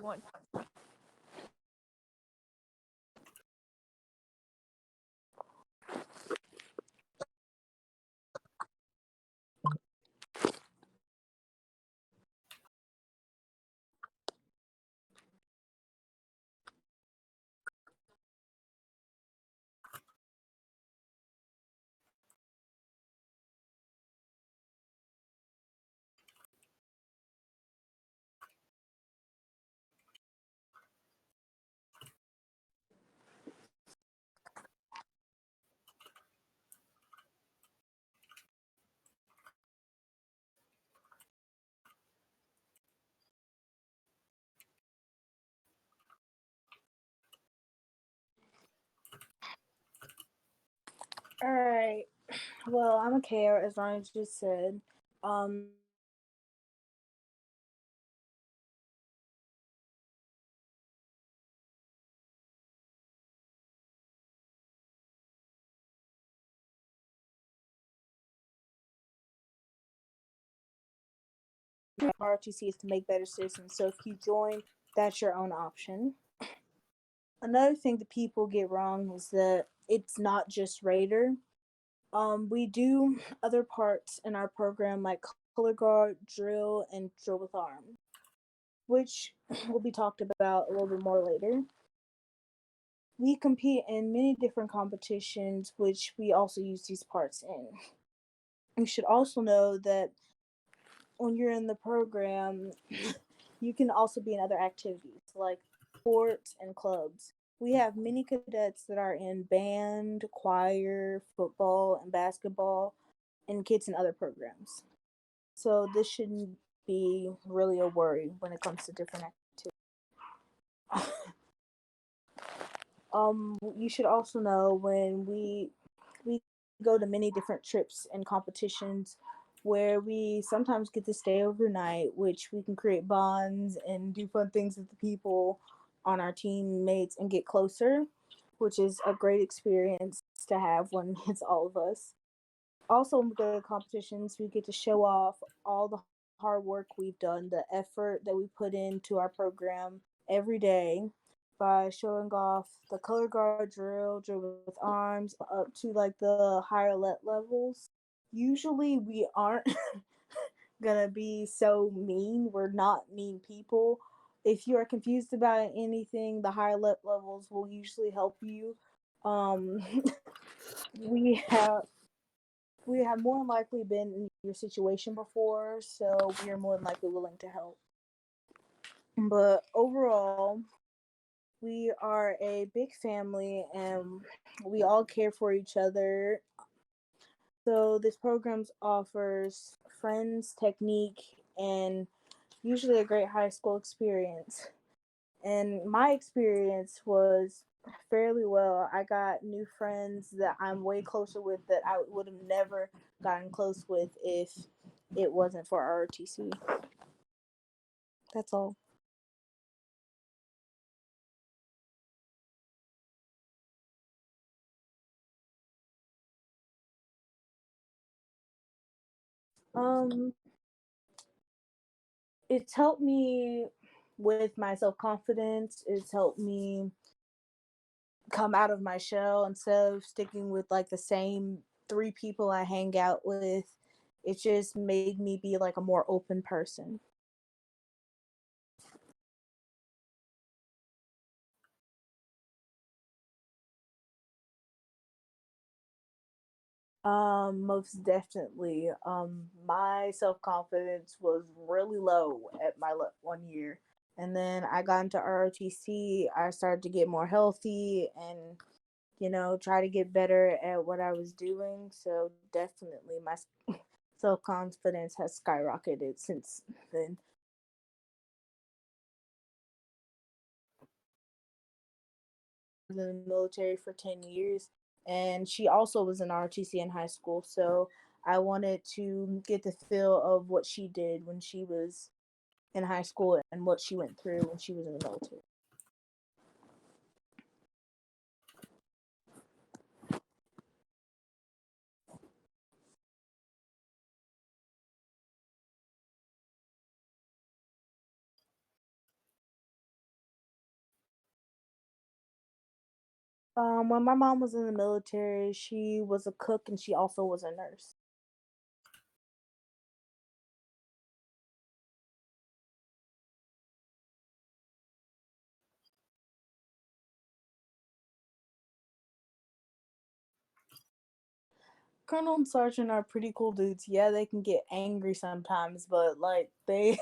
one. All right. Well, I'm Akaya, as Ronnie just said. ROTC is to make better citizens. So if you join, that's your own option. Another thing that people get wrong is that it's not just Raider. We do other parts in our program like color guard, drill, and drill with arm, which will be talked about a little bit more later. We compete in many different competitions, which we also use these parts in. You should also know that when you're in the program, you can also be in other activities like sports and clubs. We have many cadets that are in band, choir, football, and basketball, and kids in other programs. So this shouldn't be really a worry when it comes to different activities. You should also know when we go to many different trips and competitions where we sometimes get to stay overnight, which we can create bonds and do fun things with the people on our teammates and get closer, which is a great experience to have when it's all of us. Also, when we go to competitions, we get to show off all the hard work we've done, the effort that we put into our program every day by showing off the color guard drill, drill with arms, up to like the higher levels. Usually, we aren't gonna be so mean. We're not mean people. If you are confused about anything, the higher levels will usually help you. Um, we have we have more than likely been in your situation before, so we are more than likely willing to help. But overall, we are a big family and we all care for each other. So this program offers friends, technique, and usually a great high school experience. And my experience was fairly well. I got new friends that I'm way closer with that I would have never gotten close with if it wasn't for ROTC. That's all. Um, it's helped me with my self confidence. It's helped me come out of my shell instead of sticking with like the same three people I hang out with. It just made me be like a more open person. Most definitely. My self confidence was really low at my 1 year, and then I got into ROTC. I started to get more healthy and try to get better at what I was doing. So definitely, my self confidence has skyrocketed since then. In the military for 10 years, and she also was in ROTC in high school. So I wanted to get the feel of what she did when she was in high school and what she went through when she was in the military. When my mom was in the military, she was a cook and she also was a nurse. Colonel and Sergeant are pretty cool dudes. Yeah, they can get angry sometimes, but like they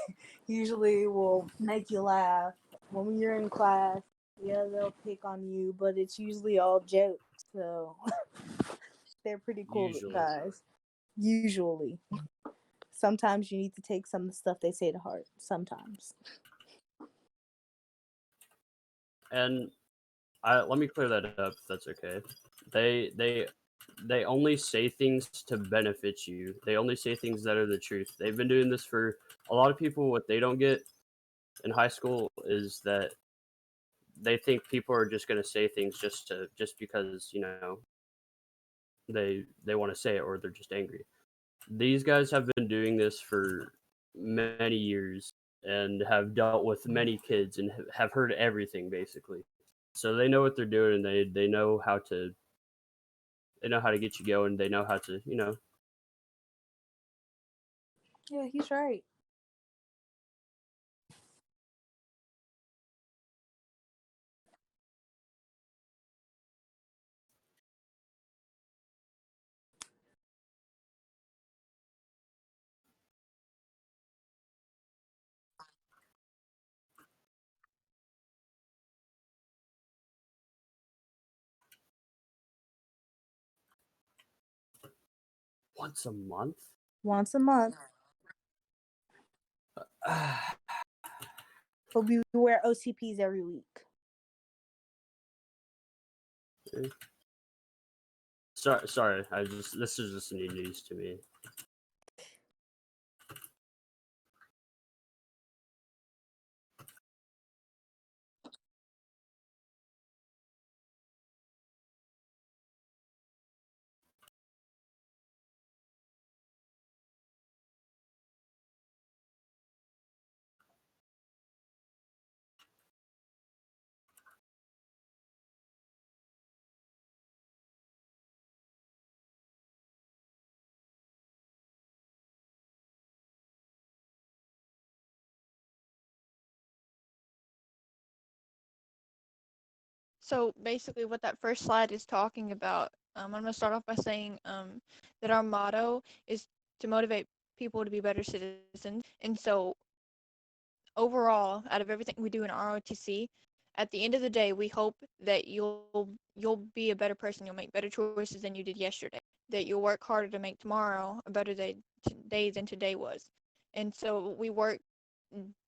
usually will make you laugh. When you're in class, yeah, they'll pick on you, but it's usually all jokes. So they're pretty cool Usually. guys. Usually. Sometimes you need to take some of the stuff they say to heart. Sometimes. And let me clear that up if that's okay. They they they only say things to benefit you. They only say things that are the truth. They've been doing this for a lot of people. What they don't get in high school is that they think people are just going to say things just because they want to say it or they're just angry. These guys have been doing this for many years and have dealt with many kids and have heard everything basically. So they know what they're doing and they know how to get you going. They know how to Yeah, he's right. once a month. Once a month. But we wear OCPs every week. Sorry. This is just new news to me. So basically, what that first slide is talking about, I'm going to start off by saying that our motto is to motivate people to be better citizens. And so overall, out of everything we do in ROTC, at the end of the day, we hope that you'll be a better person. You'll make better choices than you did yesterday. That you'll work harder to make tomorrow a better day than today was. And so we work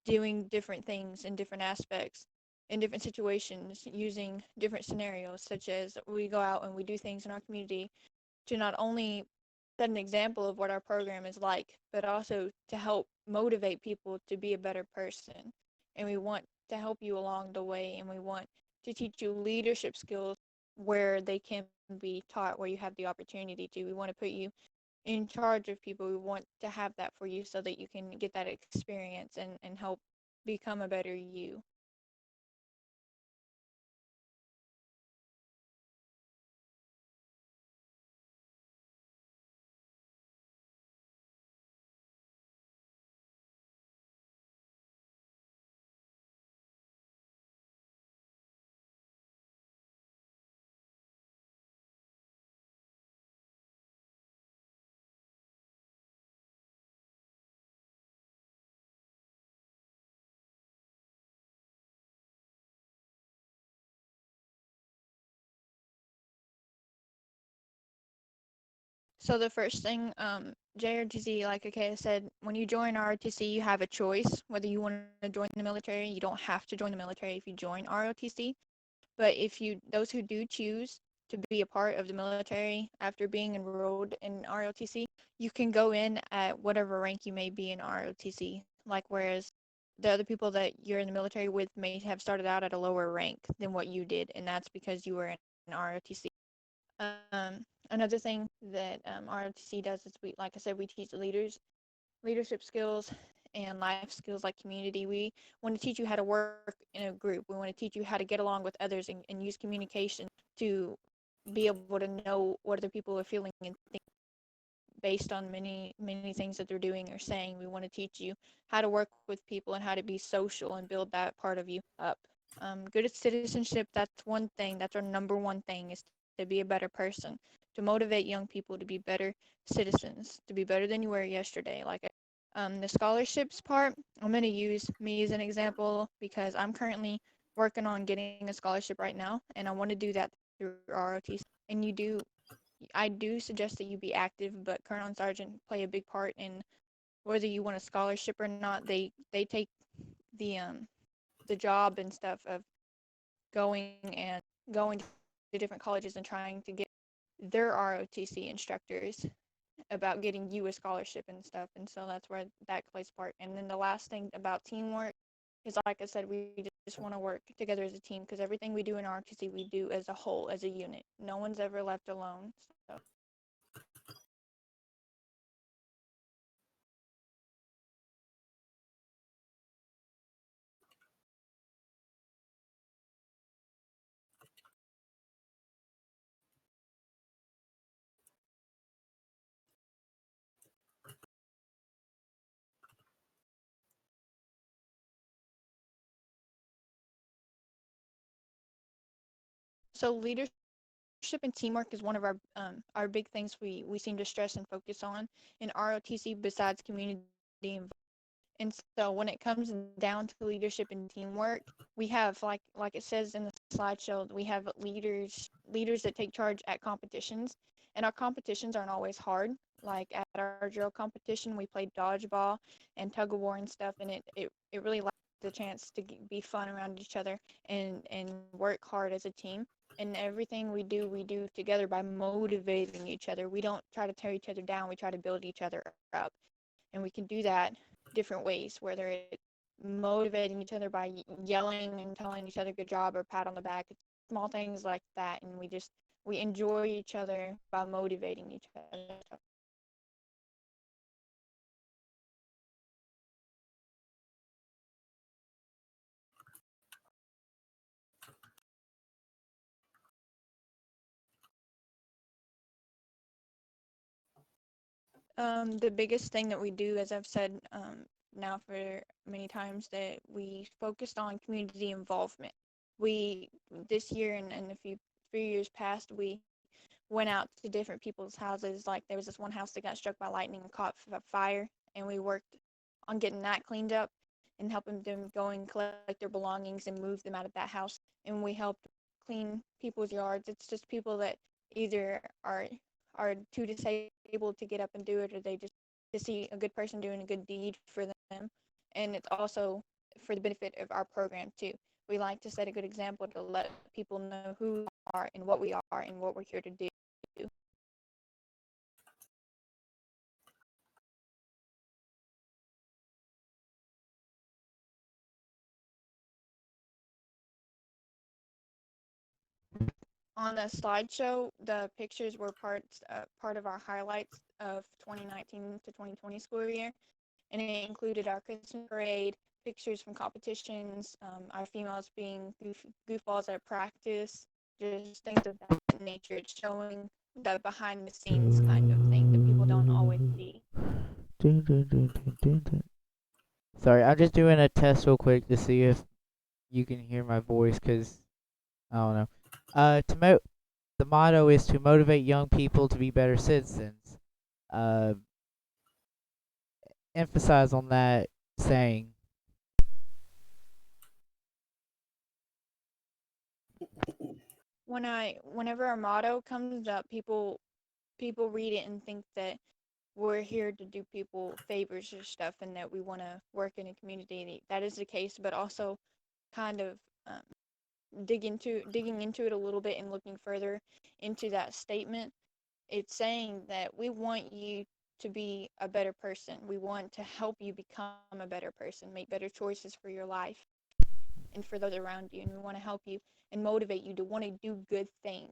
doing different things in different aspects, in different situations, using different scenarios, such as we go out and we do things in our community to not only set an example of what our program is like, but also to help motivate people to be a better person. And we want to help you along the way, and we want to teach you leadership skills where they can be taught, where you have the opportunity to. We want to put you in charge of people. We want to have that for you so that you can get that experience and help become a better you. So the first thing, JRTC, like Akaya said, when you join ROTC, you have a choice whether you want to join the military. You don't have to join the military if you join ROTC. But if you, those who do choose to be a part of the military after being enrolled in ROTC, you can go in at whatever rank you may be in ROTC. Like whereas the other people that you're in the military with may have started out at a lower rank than what you did, and that's because you were in ROTC. Another thing that ROTC does is we, like I said, we teach leadership skills and life skills like community. We want to teach you how to work in a group. We want to teach you how to get along with others and use communication to be able to know what other people are feeling and think based on many things that they're doing or saying. We want to teach you how to work with people and how to be social and build that part of you up. Good at citizenship, that's one thing. That's our number one thing, is to be a better person, to motivate young people to be better citizens, to be better than you were yesterday. The scholarships part, I'm going to use me as an example because I'm currently working on getting a scholarship right now, and I want to do that through ROTC. And I do suggest that you be active, but Colonel and Sergeant play a big part in whether you want a scholarship or not. They take the the job and stuff of going to different colleges and trying to get their ROTC instructors about getting you a scholarship and stuff. And so that's where that plays part. And then the last thing about teamwork is, like I said, we just want to work together as a team, because everything we do in ROTC we do as a whole, as a unit. No one's ever left alone. So leadership and teamwork is one of our big things we seem to stress and focus on in ROTC besides community involvement. And so when it comes down to leadership and teamwork, we have, like it says in the slideshow, we have leaders that take charge at competitions, and our competitions aren't always hard. Like at our drill competition, we played dodgeball and tug of war and stuff, and it really likes the chance to be fun around each other and work hard as a team. And everything we do together by motivating each other. We don't try to tear each other down. We try to build each other up, and we can do that different ways, whether it's motivating each other by yelling and telling each other good job or pat on the back. It's small things like that, and we enjoy each other by motivating each other. The biggest thing that we do, as I've said now for many times, that we focused on community involvement. We this year and a few years past, we went out to different people's houses. Like there was this one house that got struck by lightning and caught fire, and we worked on getting that cleaned up and helping them go and collect their belongings and move them out of that house. And we helped clean people's yards. It's just people that either are too disabled to get up and do it, or they just to see a good person doing a good deed for them. And it's also for the benefit of our program too. We like to set a good example to let people know who we are and what we are and what we're here to do. On the slideshow, the pictures were part of our highlights of 2019 to 2020 school year, and it included our Christmas parade, pictures from competitions, our females being goofballs at practice, just things of that nature. It's showing the behind the scenes kind of thing that people don't always see. Sorry, I'm just doing a test real quick to see if you can hear my voice, cause I don't know. The motto is to motivate young people to be better citizens. Uh, Emphasize on that saying. Whenever our motto comes up, people read it and think that we're here to do people favors or stuff, and that we want to work in a community. That is the case, but also kind of digging into it a little bit and looking further into that statement. It's saying that we want you to be a better person. We want to help you become a better person, make better choices for your life and for those around you. And we want to help you and motivate you to want to do good things,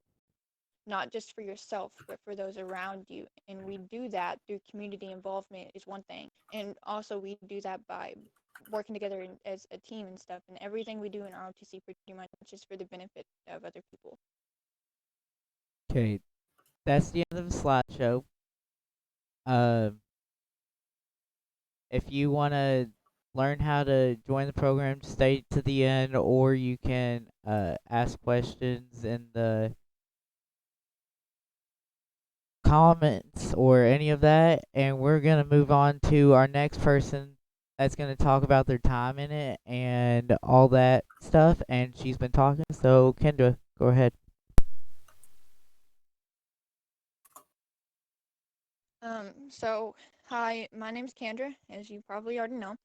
not just for yourself, but for those around you. And we do that through community involvement is one thing. And also we do that by working together as a team and stuff. And everything we do in ROTC pretty much is for the benefit of other people. Okay, that's the end of the slideshow. Um, if you want to learn how to join the program, stay to the end, or you can ask questions in the comments or any of that, and we're gonna move on to our next person that's gonna talk about their time in it and all that stuff. And she's been talking, so Kendra, go ahead. So hi, my name's Kandra, as you probably already know.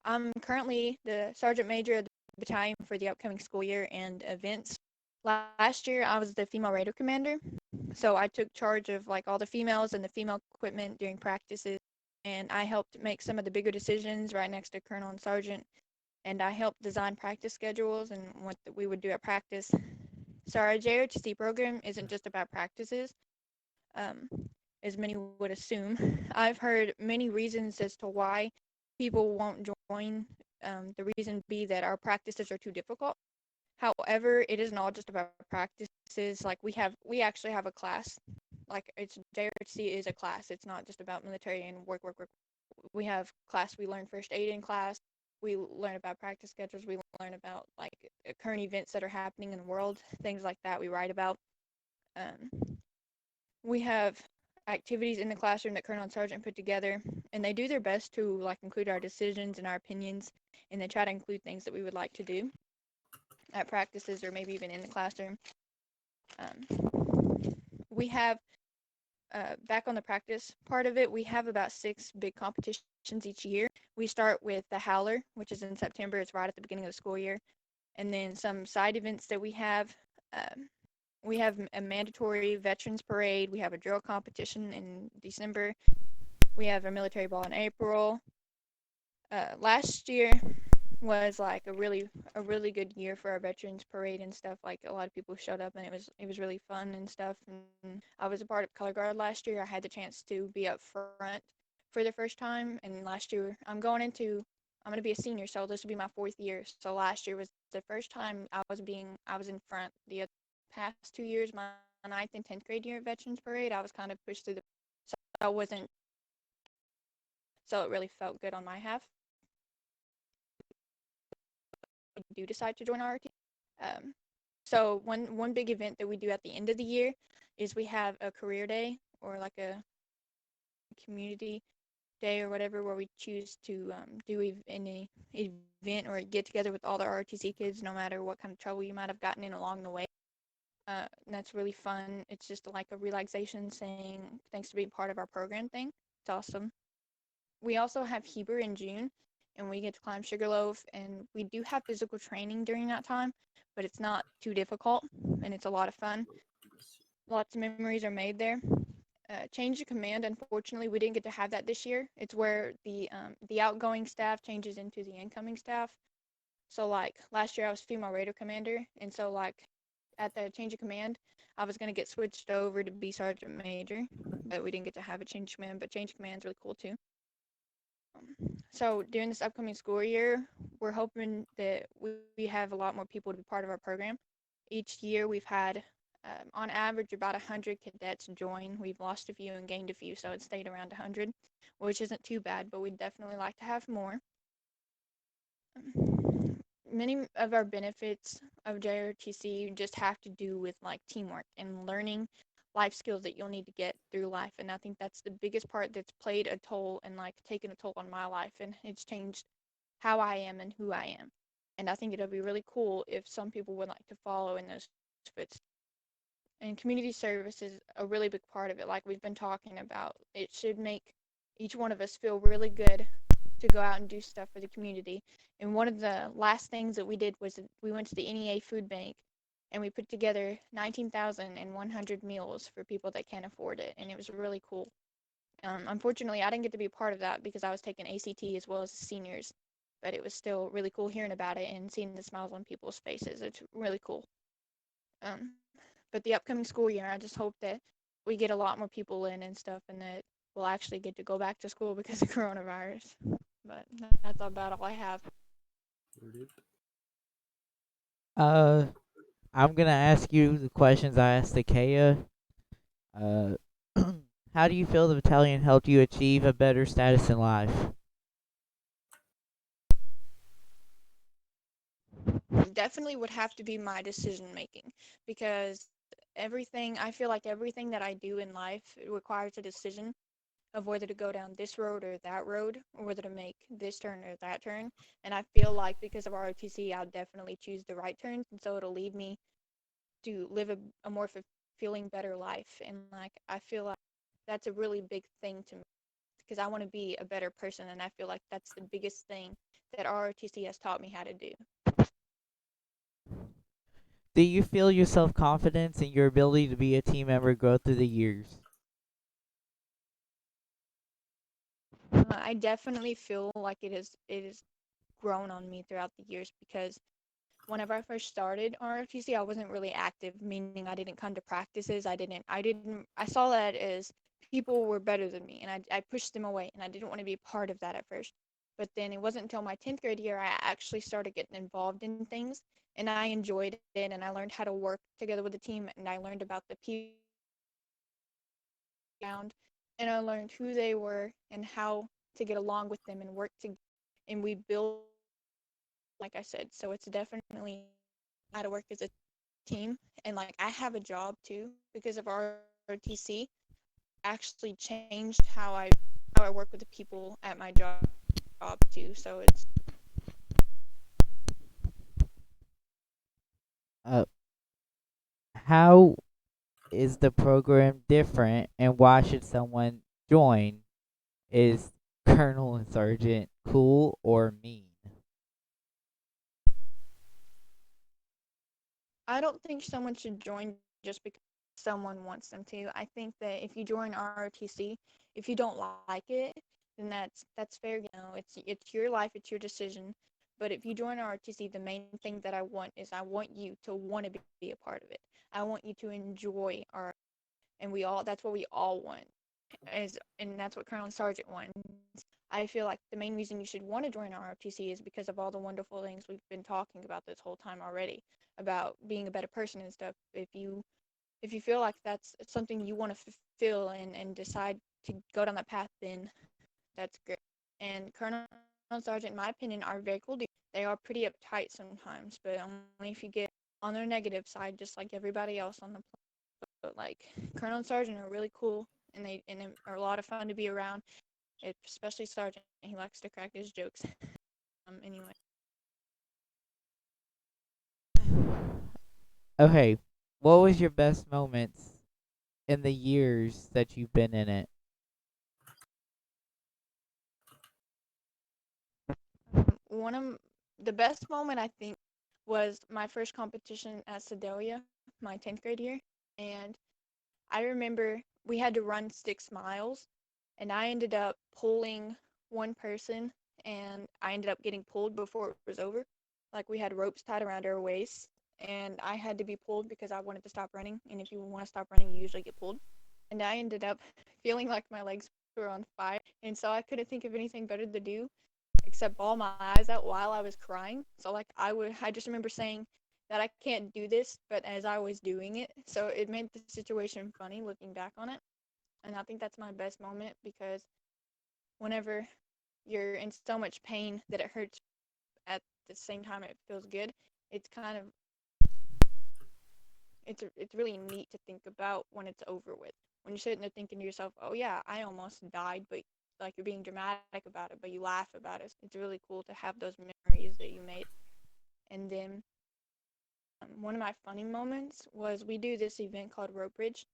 I'm currently the sergeant major of the battalion for the upcoming school year and events. Last year, I was the female radar commander, so I took charge of like all the females and the female equipment during practices, and I helped make some of the bigger decisions right next to colonel and sergeant, and I helped design practice schedules and what we would do at practice. So our JROTC program isn't just about practices. Um, as many would assume. I've heard many reasons as to why people won't join. The reason be that our practices are too difficult. However, it isn't all just about practices. Like we actually have a class. Like it's JRC is a class. It's not just about military and work. We have class. We learn first aid in class. We learn about practice schedules. We learn about like current events that are happening in the world, things like that. We write about. We have activities in the classroom that Colonel and Sergeant put together, and they do their best to like include our decisions and our opinions, and they try to include things that we would like to do at practices or maybe even in the classroom. We have back on the practice part of it, we have about 6 big competitions each year. We start with the Howler, which is in September. It's right at the beginning of the school year, and then some side events that we have. We have a mandatory veterans parade. We have a drill competition in December. We have a military ball in April. Last year was like a really good year for our veterans parade and stuff. Like a lot of people showed up and it was really fun and stuff. And I was a part of color guard last year. I had the chance to be up front for the first time. And last year I'm going to be a senior, so this will be my 4th year. So last year was the first time I was in front. The past 2 years, my 9th and 10th grade year at Veterans Parade, I was kind of pushed through so I wasn't, so it really felt good on my half. I do decide to join RRT. So one big event that we do at the end of the year is we have a career day or like a community day or whatever, where we choose to do any event or get together with all the ROTC kids, no matter what kind of trouble you might have gotten in along the way. And that's really fun. It's just like a relaxation saying thanks to being part of our program thing. It's awesome. We also have Heber in June, and we get to climb Sugarloaf, and we do have physical training during that time, but it's not too difficult, and it's a lot of fun. Lots of memories are made there. Change of command, unfortunately, we didn't get to have that this year. It's where the outgoing staff changes into the incoming staff. So like last year I was female radar commander, and so like at the change of command, I was going to get switched over to be sergeant major, but we didn't get to have a change of command, but change of command is really cool too. So during this upcoming school year, we're hoping that we have a lot more people to be part of our program. Each year we've had, on average, about 100 cadets join. We've lost a few and gained a few, so it stayed around 100, which isn't too bad, but we'd definitely like to have more. Many of our benefits of JROTC just have to do with like teamwork and learning life skills that you'll need to get through life. And I think that's the biggest part that's played a toll and like taken a toll on my life, and it's changed how I am and who I am. And I think it'll be really cool if some people would like to follow in those footsteps. And community service is a really big part of it, like we've been talking about. It should make each one of us feel really good to go out and do stuff for the community. And one of the last things that we did was we went to the NEA food bank and we put together 19,100 meals for people that can't afford it, and it was really cool. Unfortunately, I didn't get to be a part of that because I was taking ACT as well as the seniors, but it was still really cool hearing about it and seeing the smiles on people's faces. It's really cool. But the upcoming school year, I just hope that we get a lot more people in and stuff, and that we'll actually get to go back to school because of coronavirus. But that's about all I have. I'm gonna ask you the questions I asked Akaya. Uh, how do you feel the battalion helped you achieve a better status in life? Definitely would have to be my decision making, because I feel like everything that I do in life requires a decision of whether to go down this road or that road, or whether to make this turn or that turn. And I feel like because of ROTC, I'll definitely choose the right turns, and so it'll lead me to live a more fulfilling, better life. And like I feel like that's a really big thing to me, because I want to be a better person, and I feel like that's the biggest thing that ROTC has taught me how to do. Do you feel your self-confidence and your ability to be a team member grow through the years? I definitely feel like it has grown on me throughout the years, because whenever I first started ROTC, I wasn't really active, meaning I didn't come to practices. I saw that as people were better than me, and I pushed them away, and I didn't want to be a part of that at first. But then it wasn't until my 10th grade year I actually started getting involved in things, and I enjoyed it, and I learned how to work together with the team, and I learned about the people around, and I learned who they were and how to get along with them and work together. And we built, like I said, so it's definitely how to work as a team. And like I have a job too because of ROTC. Actually changed how I work with the people at my job too. So it's Uh, how is the program different, and why should someone join? Is Colonel and Sergeant cool or mean? I don't think someone should join just because someone wants them to. I think that if you join ROTC, if you don't like it, then that's fair. It's your life, it's your decision. But if you join ROTC, the main thing that I want is I want you to want to be a part of it. I want you to enjoy our, and that's what we all want, and that's what Colonel and Sergeant want. I feel like the main reason you should want to join ROTC is because of all the wonderful things we've been talking about this whole time already, about being a better person and stuff. If you feel like that's something you want to fulfill and decide to go down that path, then that's great. And Colonel and Sergeant, in my opinion, are very cool dudes. They are pretty uptight sometimes, but only if you get on their negative side, just like everybody else on the planet. But like Colonel and Sergeant are really cool, and they are a lot of fun to be around. Especially Sergeant, he likes to crack his jokes. Anyway. Okay, what was your best moments in the years that you've been in it? One of the best moment I think was my first competition at Sedalia, my 10th grade year, and I remember we had to run 6 miles, and I ended up pulling one person, and I ended up getting pulled before it was over. Like we had ropes tied around our waists, and I had to be pulled because I wanted to stop running. And if you want to stop running, you usually get pulled. And I ended up feeling like my legs were on fire, and so I couldn't think of anything better to do except bawl my eyes out while I was crying. So like I just remember saying that I can't do this, but as I was doing it, so it made the situation funny looking back on it. And I think that's my best moment, because whenever you're in so much pain that it hurts, at the same time it feels good, it's kind of it's really neat to think about when it's over with. When you're sitting there thinking to yourself, "Oh yeah, I almost died," but like you're being dramatic about it, but you laugh about it. It's really cool to have those memories that you made. And then one of my funny moments was we do this event called Rope Bridge,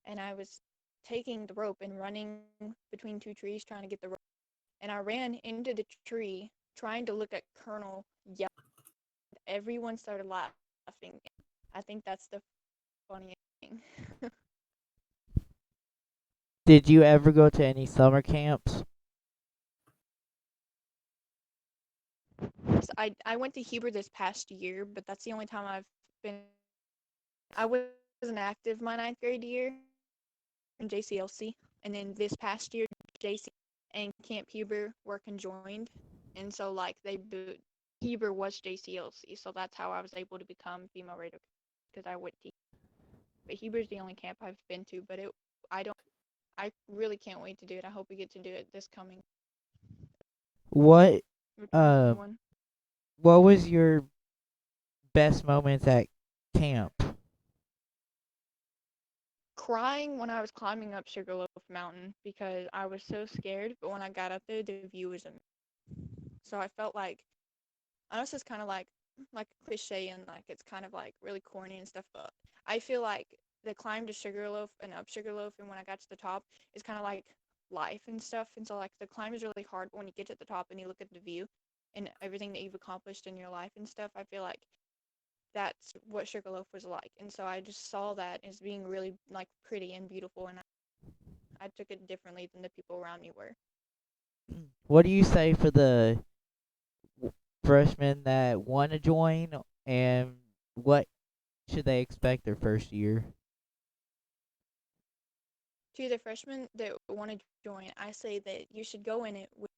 and I was taking the rope and running between two trees trying to get the rope, and I ran into the tree trying to look at Colonel yelling. Everyone started laughing. I think that's the funniest thing. Did you ever go to any summer camps? I went to Heber this past year, but that's the only time I've been. I wasn't active my ninth grade year in JCLC, and then this past year JC and Camp Heber were conjoined, and so like Heber was JCLC, so that's how I was able to become female Raider, because I went to. But Heber's the only camp I've been to, but I really can't wait to do it. I hope we get to do it this coming What 2021. what was your best moments at camp? Crying when I was climbing up Sugarloaf Mountain because I was so scared, but when I got up there, the view was amazing. So I felt like, I know this is kind of like a cliche and like it's kind of like really corny and stuff, but I feel like the climb to Sugarloaf and up Sugarloaf and when I got to the top is kind of like life and stuff. And so like the climb is really hard, but when you get to the top and you look at the view and everything that you've accomplished in your life and stuff, I feel like that's what Sugarloaf was like. And so I just saw that as being really like pretty and beautiful, and I took it differently than the people around me were. What do you say for the freshmen that want to join, and what should they expect their first year? To the freshmen that want to join, I say that you should go in it with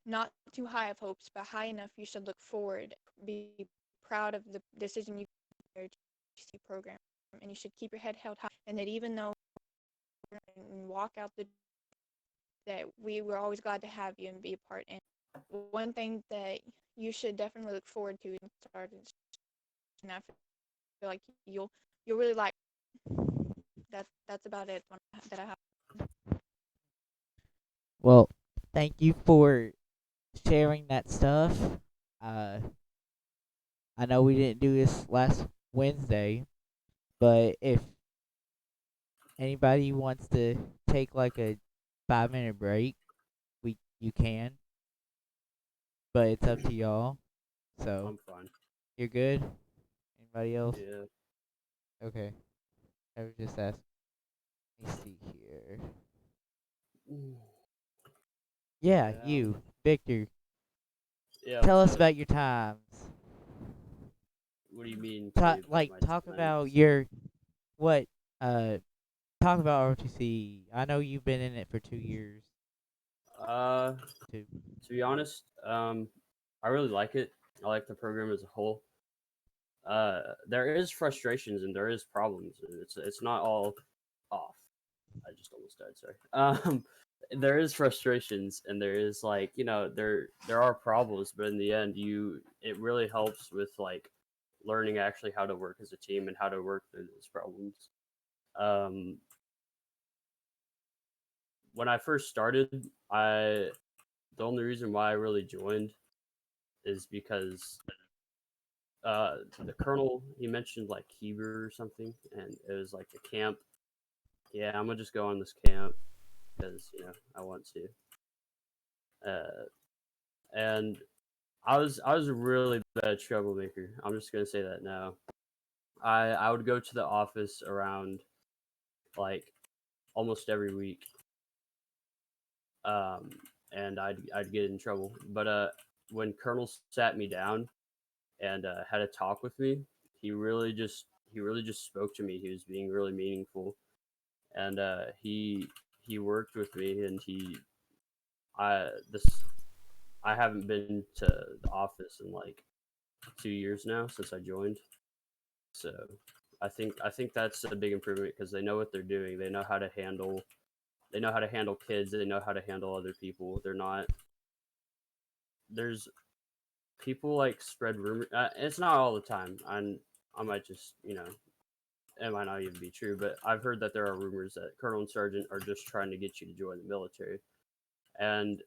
not too high of hopes, but high enough you should look forward, be proud of the decision you made to the program, and you should keep your head held high, and that even though and walk out the that we were always glad to have you and be a part. And one thing that you should definitely look forward to and start, and I feel like you'll really like. That's about it that I have. Well, thank you for sharing that stuff. Uh, I know we didn't do this last Wednesday, but if anybody wants to take like a 5-minute break, you can, but it's up to y'all. So I'm fine. you're good. Anybody else? Yeah. Okay. I was just asking. Let me see here. Yeah, Yeah. you, Victor. Yeah. Tell what's us up? about your times. What do you mean? Tell me about my Talk about times? your what uh talk about ROTC. I know you've been in it for 2 years Uh, too. to be honest, I really like it. I like the program as a whole. There is frustrations and there is problems. And it's not all off. I just almost died. Sorry. There is frustrations and there is like there are problems, but in the end, it really helps with like learning actually how to work as a team and how to work through those problems. Um, when I first started, the only reason why I really joined is because the colonel he mentioned like Heber or something, and it was like a camp. Yeah, I'm gonna just go on this camp because I want to. And I was a really bad troublemaker. I'm just gonna say that now. I would go to the office around like almost every week, um, and I'd get in trouble. But when Colonel sat me down and had a talk with me, he really just spoke to me. He was being really meaningful, and he worked with me, and I this I haven't been to the office in like 2 years now since I joined. So I think that's a big improvement because they know what they're doing. They know how to handle kids. They know how to handle other people. They're not there's people like spread rumors. It's not all the time. I might just it might not even be true, but I've heard that there are rumors that Colonel and Sergeant are just trying to get you to join the military, and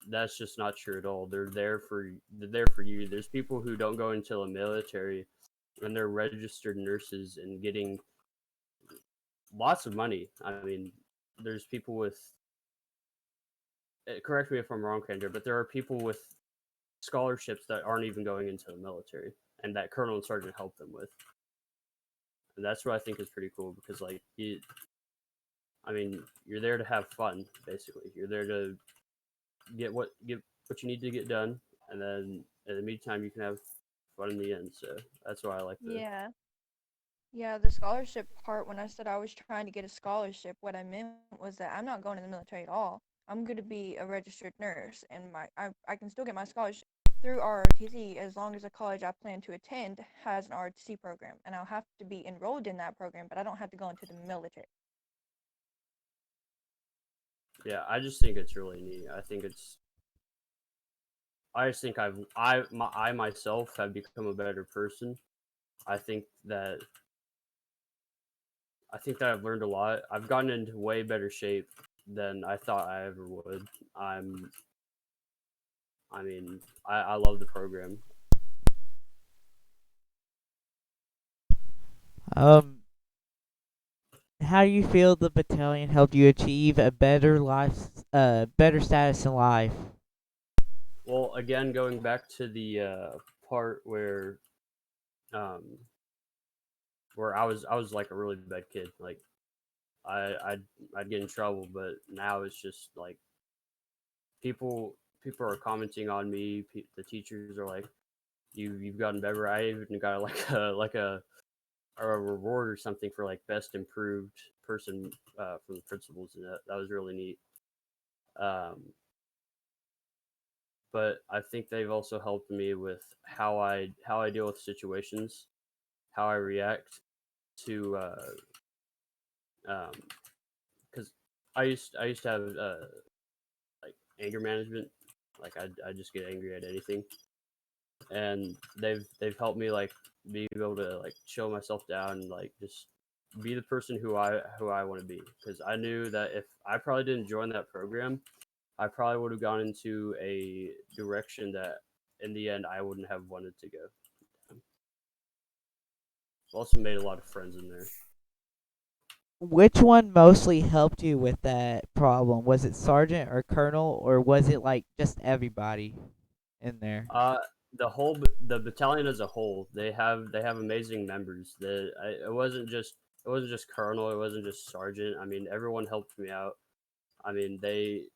that's just not true at all. They're there for you. There's people who don't go into the military and they're registered nurses and getting lots of money. I mean, there's people with correct me if I'm wrong, Kandra, but there are people with scholarships that aren't even going into the military and that Colonel and Sergeant help them with. And that's what I think is pretty cool because like you're there to have fun basically. You're there to get what you need to get done, and then in the meantime you can have fun in the end. So that's why I like the. Yeah. Yeah, the scholarship part, when I said I was trying to get a scholarship, what I meant was that I'm not going to the military at all. I'm going to be a registered nurse, and I can still get my scholarship through ROTC as long as the college I plan to attend has an ROTC program, and I'll have to be enrolled in that program, but I don't have to go into the military. Yeah, I just think it's really neat. I just think I myself have become a better person. I think that I've learned a lot. I've gotten into way better shape than I thought I ever would. I'm I mean, I love the program. Um, how do you feel the battalion helped you achieve a better status in life? Well, again, going back to the part um, where I was like a really bad kid. Like I'd get in trouble, but now it's just like people are commenting on me. The teachers are like, you've gotten better. I even got like a reward or something for like best improved person from the principals, and that was really neat. Um, but I think they've also helped me with how I deal with situations, how I react to because I used to have like anger management, like I just get angry at anything, and they've helped me like be able to like chill myself down and like just be the person who I want to be, because I knew that if I probably didn't join that program, I probably would have gone into a direction that in the end I wouldn't have wanted to go. Also made a lot of friends in there. Which one mostly helped you with that problem? Was it sergeant or colonel, or was it like just everybody in there? Uh, the battalion as a whole, they have amazing members. It wasn't just colonel, it wasn't just sergeant. I mean, everyone helped me out. I mean, they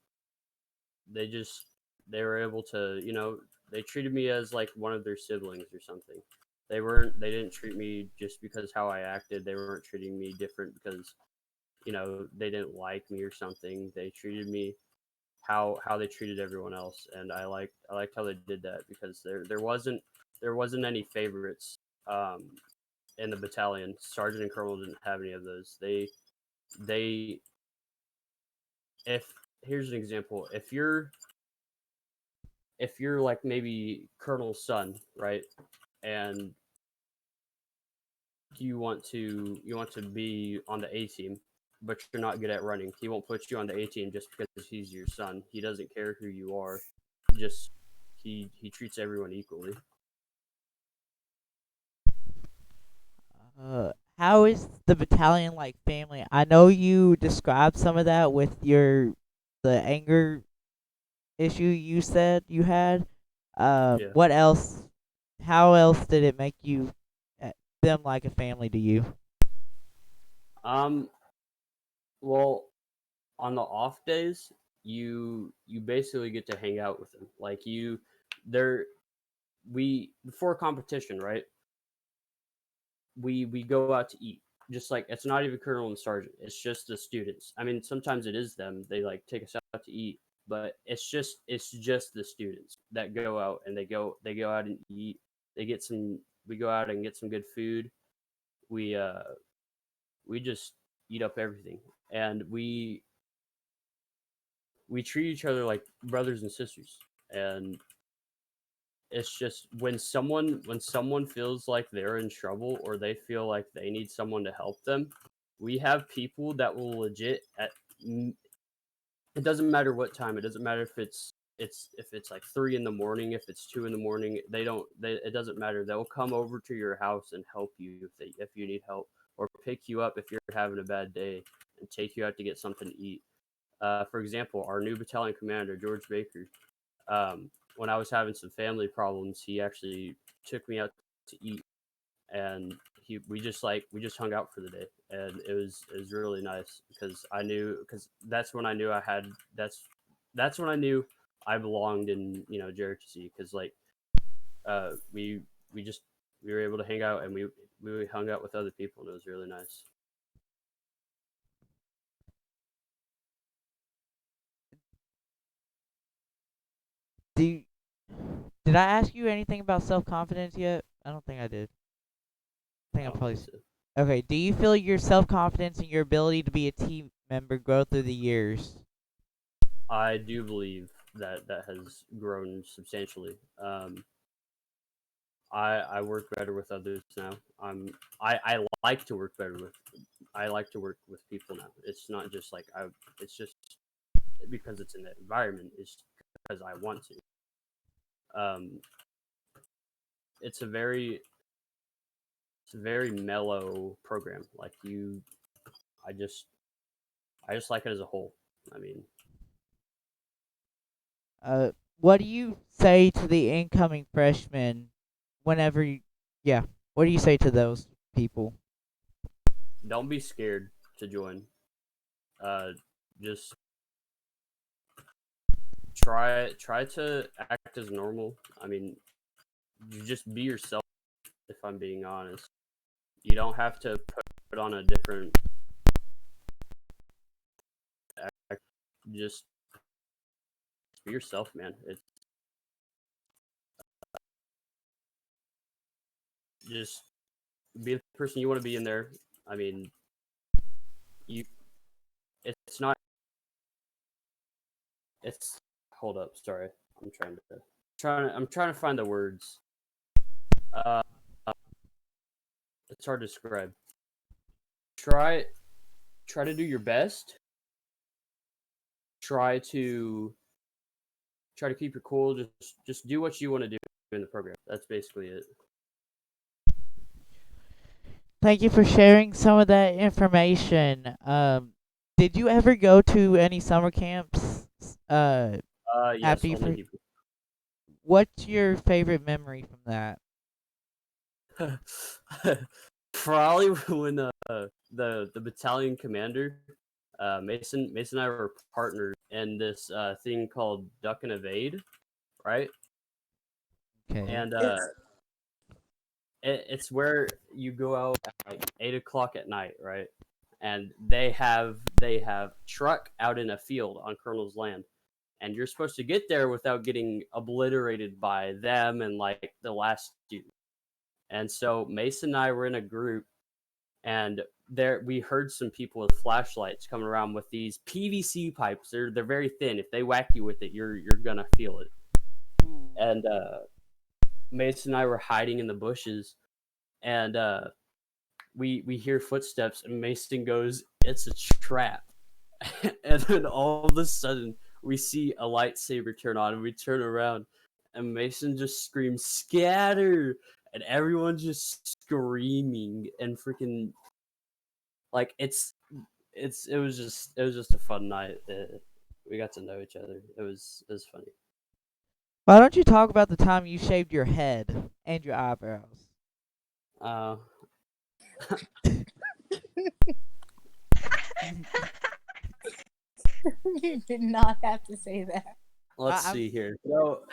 just they were able to, they treated me as like one of their siblings or something. They didn't treat me just because how I acted. They weren't treating me different because they didn't like me or something. They treated me how they treated everyone else, and I liked how they did that, because there wasn't any favorites in the battalion. Sergeant and colonel didn't have any of those. They if Here's an example. If you're like maybe colonel's son, right, and you want to be on the A team, but you're not good at running, he won't put you on the A team just because he's your son. He doesn't care who you are. Just he treats everyone equally. How is the battalion like family? I know you described some of that with the anger issue you said you had. Yeah. What else? How else did it make you them like a family to you? Um. Well, on the off days, you basically get to hang out with them. Like they're we before competition, right? We go out to eat. Just like it's not even colonel and sergeant. It's just the students. I mean, sometimes it is them. They like take us out to eat, but it's just the students that go out, and they go out and eat. They get some. We go out and get some good food. We uh we just eat up everything, and we treat each other like brothers and sisters. And it's just when someone feels like they're in trouble, or they feel like they need someone to help them, we have people that will legit at it doesn't matter what time. It doesn't matter if it's like 3 in the morning, if it's 2 in the morning. It doesn't matter. They'll come over to your house and help you if you need help, or pick you up if you're having a bad day and take you out to get something to eat. For example, our new battalion commander, George Baker, when I was having some family problems, he actually took me out to eat, and we just hung out for the day, and it was really nice, because that's when I knew that's when I knew I belonged in JROTC, because like uh, we we just we were able to hang out, and we hung out with other people, and it was really nice. Do you, did I ask you anything about self confidence yet? I don't think I did. I think I I don't probably. think so. Okay. Do you feel your self confidence and your ability to be a team member grow through the years? I do believe that that has grown substantially. I work better with others now. I like to work better with. I like to work with people now. It's not just like I. It's just because it's in the environment. It's because I want to. It's a very mellow program. Like you, I just like it as a whole. I mean, What do you say to the incoming freshmen whenever you, yeah, what do you say to those people? don't be scared to join. Just try to act as normal. I mean, you just be yourself. If I'm being honest, you don't have to put on a different act. Just be yourself, man. It's just be the person you want to be in there. I mean, you. It's not. It's. Hold up. Sorry. I'm trying to find the words. Uh, it's hard to describe. Try to do your best. Try to keep your cool. Just do what you want to do in the program. That's basically it. Thank you for sharing some of that information. Did you ever go to any summer camps? Yes, After you only what's your favorite memory from that? Probably when the battalion commander, Mason and I were partners in this thing called Duck and Evade, right? Okay. And it's where you go out at like 8 o'clock at night, right? And they have truck out in a field on Colonel's land, and you're supposed to get there without getting obliterated by them and like the last student. And so Mason and I were in a group, and there we heard some people with flashlights coming around with these PVC pipes. They're very thin. If they whack you with it, you're gonna feel it. And Mason and I were hiding in the bushes, and we hear footsteps, and Mason goes, "It's a trap." And then all of a sudden, we see a lightsaber turn on, and we turn around, and Mason just screams, "Scatter!" And everyone's just screaming and freaking like it was just a fun night. We got to know each other. It was funny. Why don't you talk about the time you shaved your head and your eyebrows? Uh, You did not have to say that. let's see here.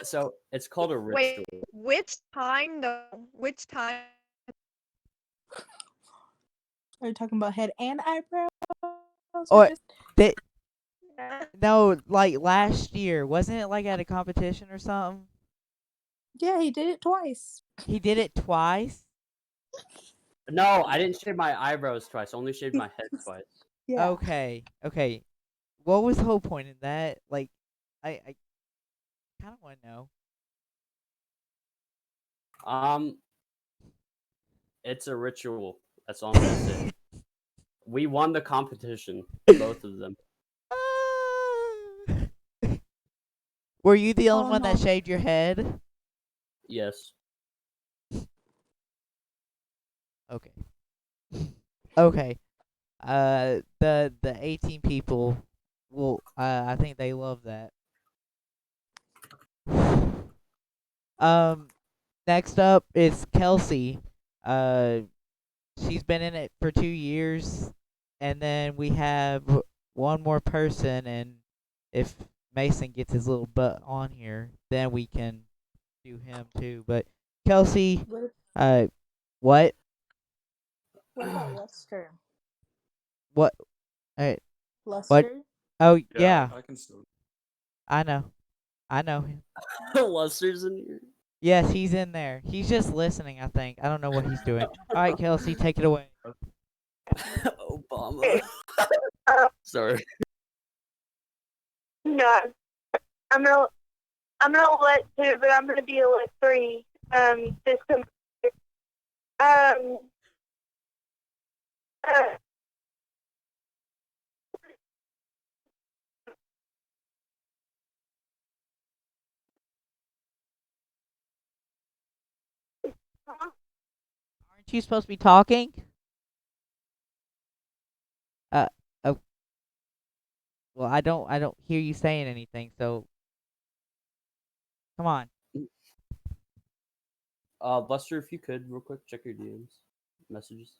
So it's called a ritual. Wait, which time though? Which time? Are you talking about head and eyebrows? Or just... did no, like last year, wasn't it like at a competition or something? Yeah, he did it twice. He did it twice? No, I didn't shave my eyebrows twice. I only shaved my head twice. Yeah. Okay. What was the whole point in that? Like, I kind of want to know. It's a ritual. That's all I'm gonna say. We won the competition, both of them. Were you the only Oh, one that no. shaved your head? Yes. Okay. Okay. The 18 people will. I think they love that. Next up is Kelsey. She's been in it for 2 years, and then we have one more person, and if Mason gets his little butt on here, then we can do him too. But Kelsey, what? What about Luster? What? Alright. Luster? Oh yeah, I can still. I know him. Luster's in here. Yes, he's in there. He's just listening, I think. I don't know what he's doing. All right, Kelsey, take it away. Obama. Sorry. No, I'm not elect 2, but I'm gonna be elect 3 this semester. Um, uh, Aren't you supposed to be talking? Uh, oh, well, I don't hear you saying anything. So, come on. Luster, if you could, real quick, check your DMs messages.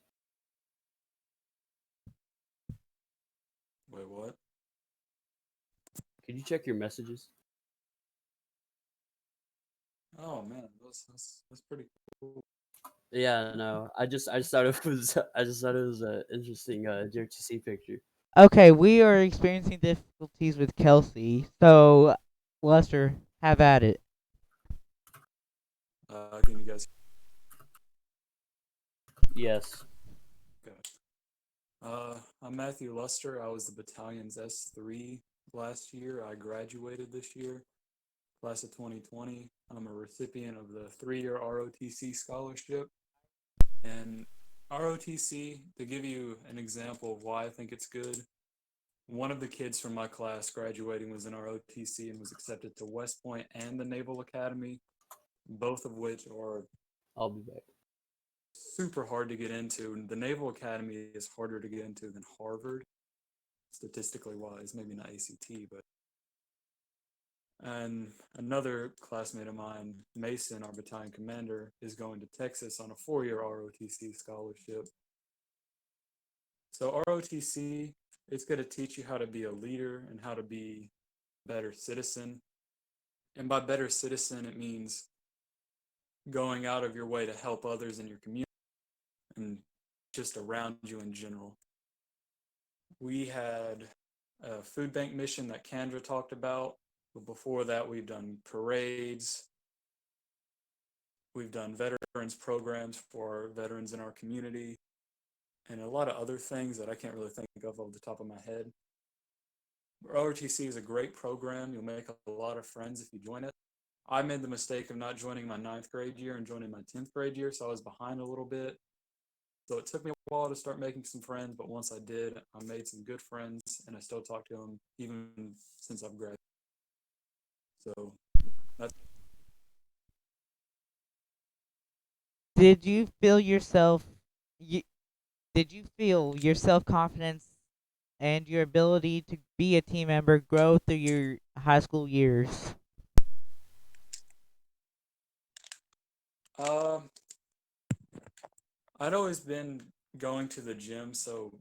Wait, what? Could you check your messages? Oh man, that's pretty cool. Yeah, no. I just thought it was an interesting JROTC picture. Okay, we are experiencing difficulties with Kelsey. So, Luster, have at it. Can you guys? Yes. Okay. I'm Mathew Luster. I was the battalion's S3 last year. I graduated this year, class of 2020. I'm a recipient of the 3-year ROTC scholarship. And ROTC, to give you an example of why I think it's good, one of the kids from my class graduating was in ROTC and was accepted to West Point and the Naval Academy, both of which are I'll be back. super hard to get into. The Naval Academy is harder to get into than Harvard, statistically wise, maybe not ACT, but. And another classmate of mine, Mason, our battalion commander, is going to Texas on a 4-year ROTC scholarship. So ROTC, it's going to teach you how to be a leader and how to be a better citizen. And by better citizen, it means going out of your way to help others in your community and just around you in general. We had a food bank mission that Kandra talked about, but before that, we've done parades. We've done veterans programs for veterans in our community, and a lot of other things that I can't really think of off the top of my head. ROTC is a great program. You'll make a lot of friends if you join it. I made the mistake of not joining my 9th grade year and joining my 10th grade year, so I was behind a little bit. So it took me a while to start making some friends, but once I did, I made some good friends, and I still talk to them even since I've graduated. So that's. Did you feel yourself? Did you feel your self-confidence and your ability to be a team member grow through your high school years? I'd always been going to the gym, so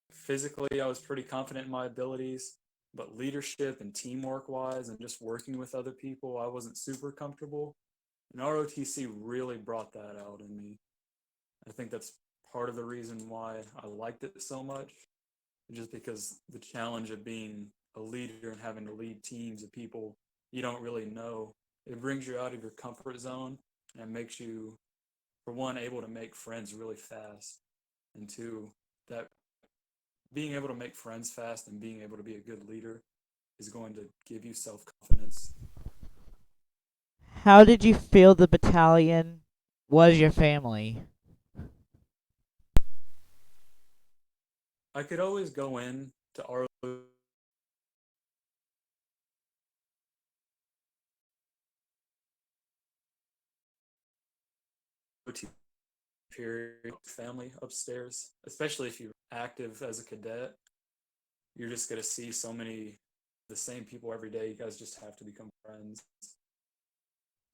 physically I was pretty confident in my abilities, but leadership and teamwork wise and just working with other people, I wasn't super comfortable. And ROTC really brought that out in me. I think that's part of the reason why I liked it so much, just because the challenge of being a leader and having to lead teams of people you don't really know, it brings you out of your comfort zone and it makes you, for one, able to make friends really fast, and two, that being able to make friends fast and being able to be a good leader is going to give you self-confidence. How did you feel the battalion was your family? I could always go in to our period family upstairs, especially if you're active as a cadet. You're just going to see so many the same people every day. You guys just have to become friends.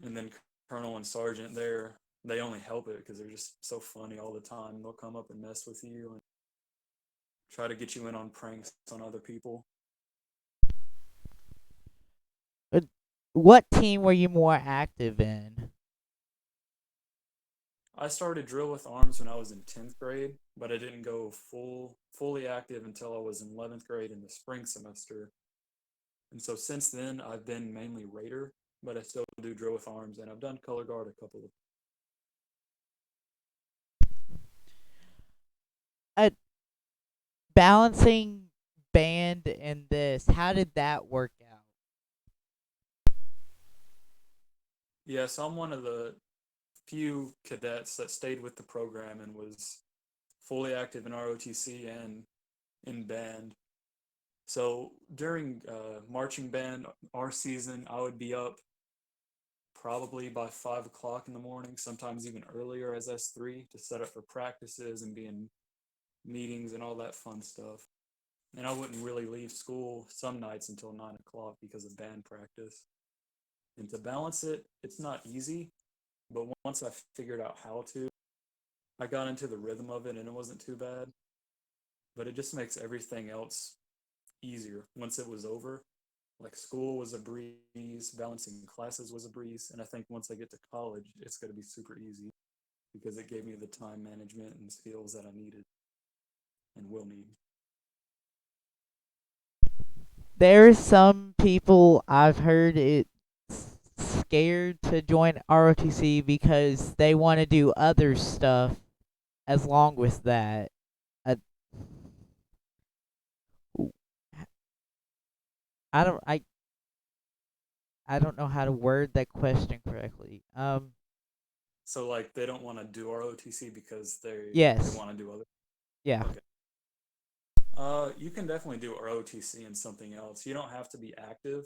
And then Colonel and Sergeant there, they only help it because they're just so funny all the time. They'll come up and mess with you and try to get you in on pranks on other people. What team were you more active in? I started drill with arms when I was in 10th grade, but I didn't go fully active until I was in 11th grade in the spring semester. And so since then, I've been mainly Raider, but I still do drill with arms, and I've done color guard a couple of. Balancing band and this. How did that work out? Yeah, so I'm one of the few cadets that stayed with the program and was fully active in ROTC and in band. So during marching band, our season, I would be up probably by 5 o'clock in the morning, sometimes even earlier as S3 to set up for practices and be in meetings and all that fun stuff. And I wouldn't really leave school some nights until 9 o'clock because of band practice. And to balance it, it's not easy, but once I figured out how to, I got into the rhythm of it and it wasn't too bad. But it just makes everything else easier once it was over. Like school was a breeze, balancing classes was a breeze, and I think once I get to college, it's going to be super easy because it gave me the time management and skills that I needed and will need. There's some people I've heard scared to join ROTC because they want to do other stuff as long with that. Uh, I don't I don't know how to word that question correctly. So like they don't want to do ROTC because they Yes. want to do other. Yeah. Okay. You can definitely do ROTC and something else. You don't have to be active,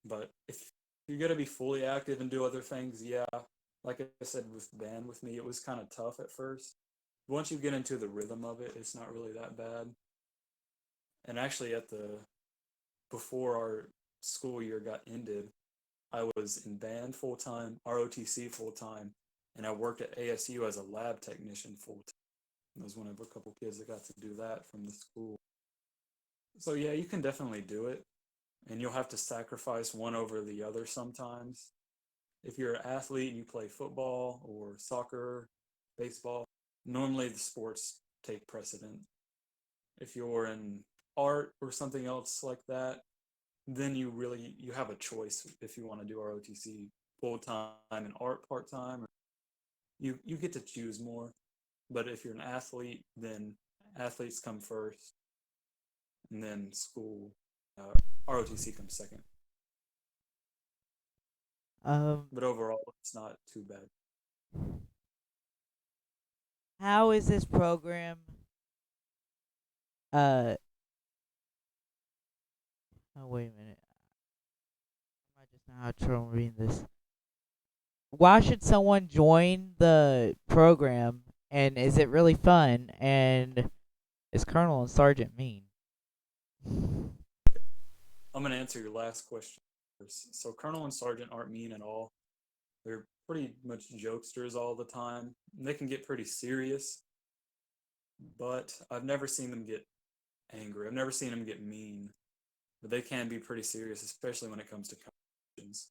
but if you're gonna be fully active and do other things, yeah. Like I said with band with me, it was kind of tough at first. Once you get into the rhythm of it, it's not really that bad. And actually, before our school year got ended, I was in band full time, ROTC full time, and I worked at ASU as a lab technician full time. I was one of a couple kids that got to do that from the school. So yeah, you can definitely do it, and you'll have to sacrifice one over the other sometimes. If you're an athlete and you play football or soccer, baseball, normally the sports take precedent. If you're in art or something else like that, then you have a choice if you want to do ROTC full time and art part time. You get to choose more. But if you're an athlete, then athletes come first, and then school, ROTC comes second. But overall, it's not too bad. How is this program? Oh, wait a minute. I just now have trouble reading this. Why should someone join the program? And is it really fun? And is Colonel and Sergeant mean? I'm going to answer your last question first. So Colonel and Sergeant aren't mean at all. They're pretty much jokesters all the time. And they can get pretty serious, but I've never seen them get angry. I've never seen them get mean, but they can be pretty serious, especially when it comes to competitions.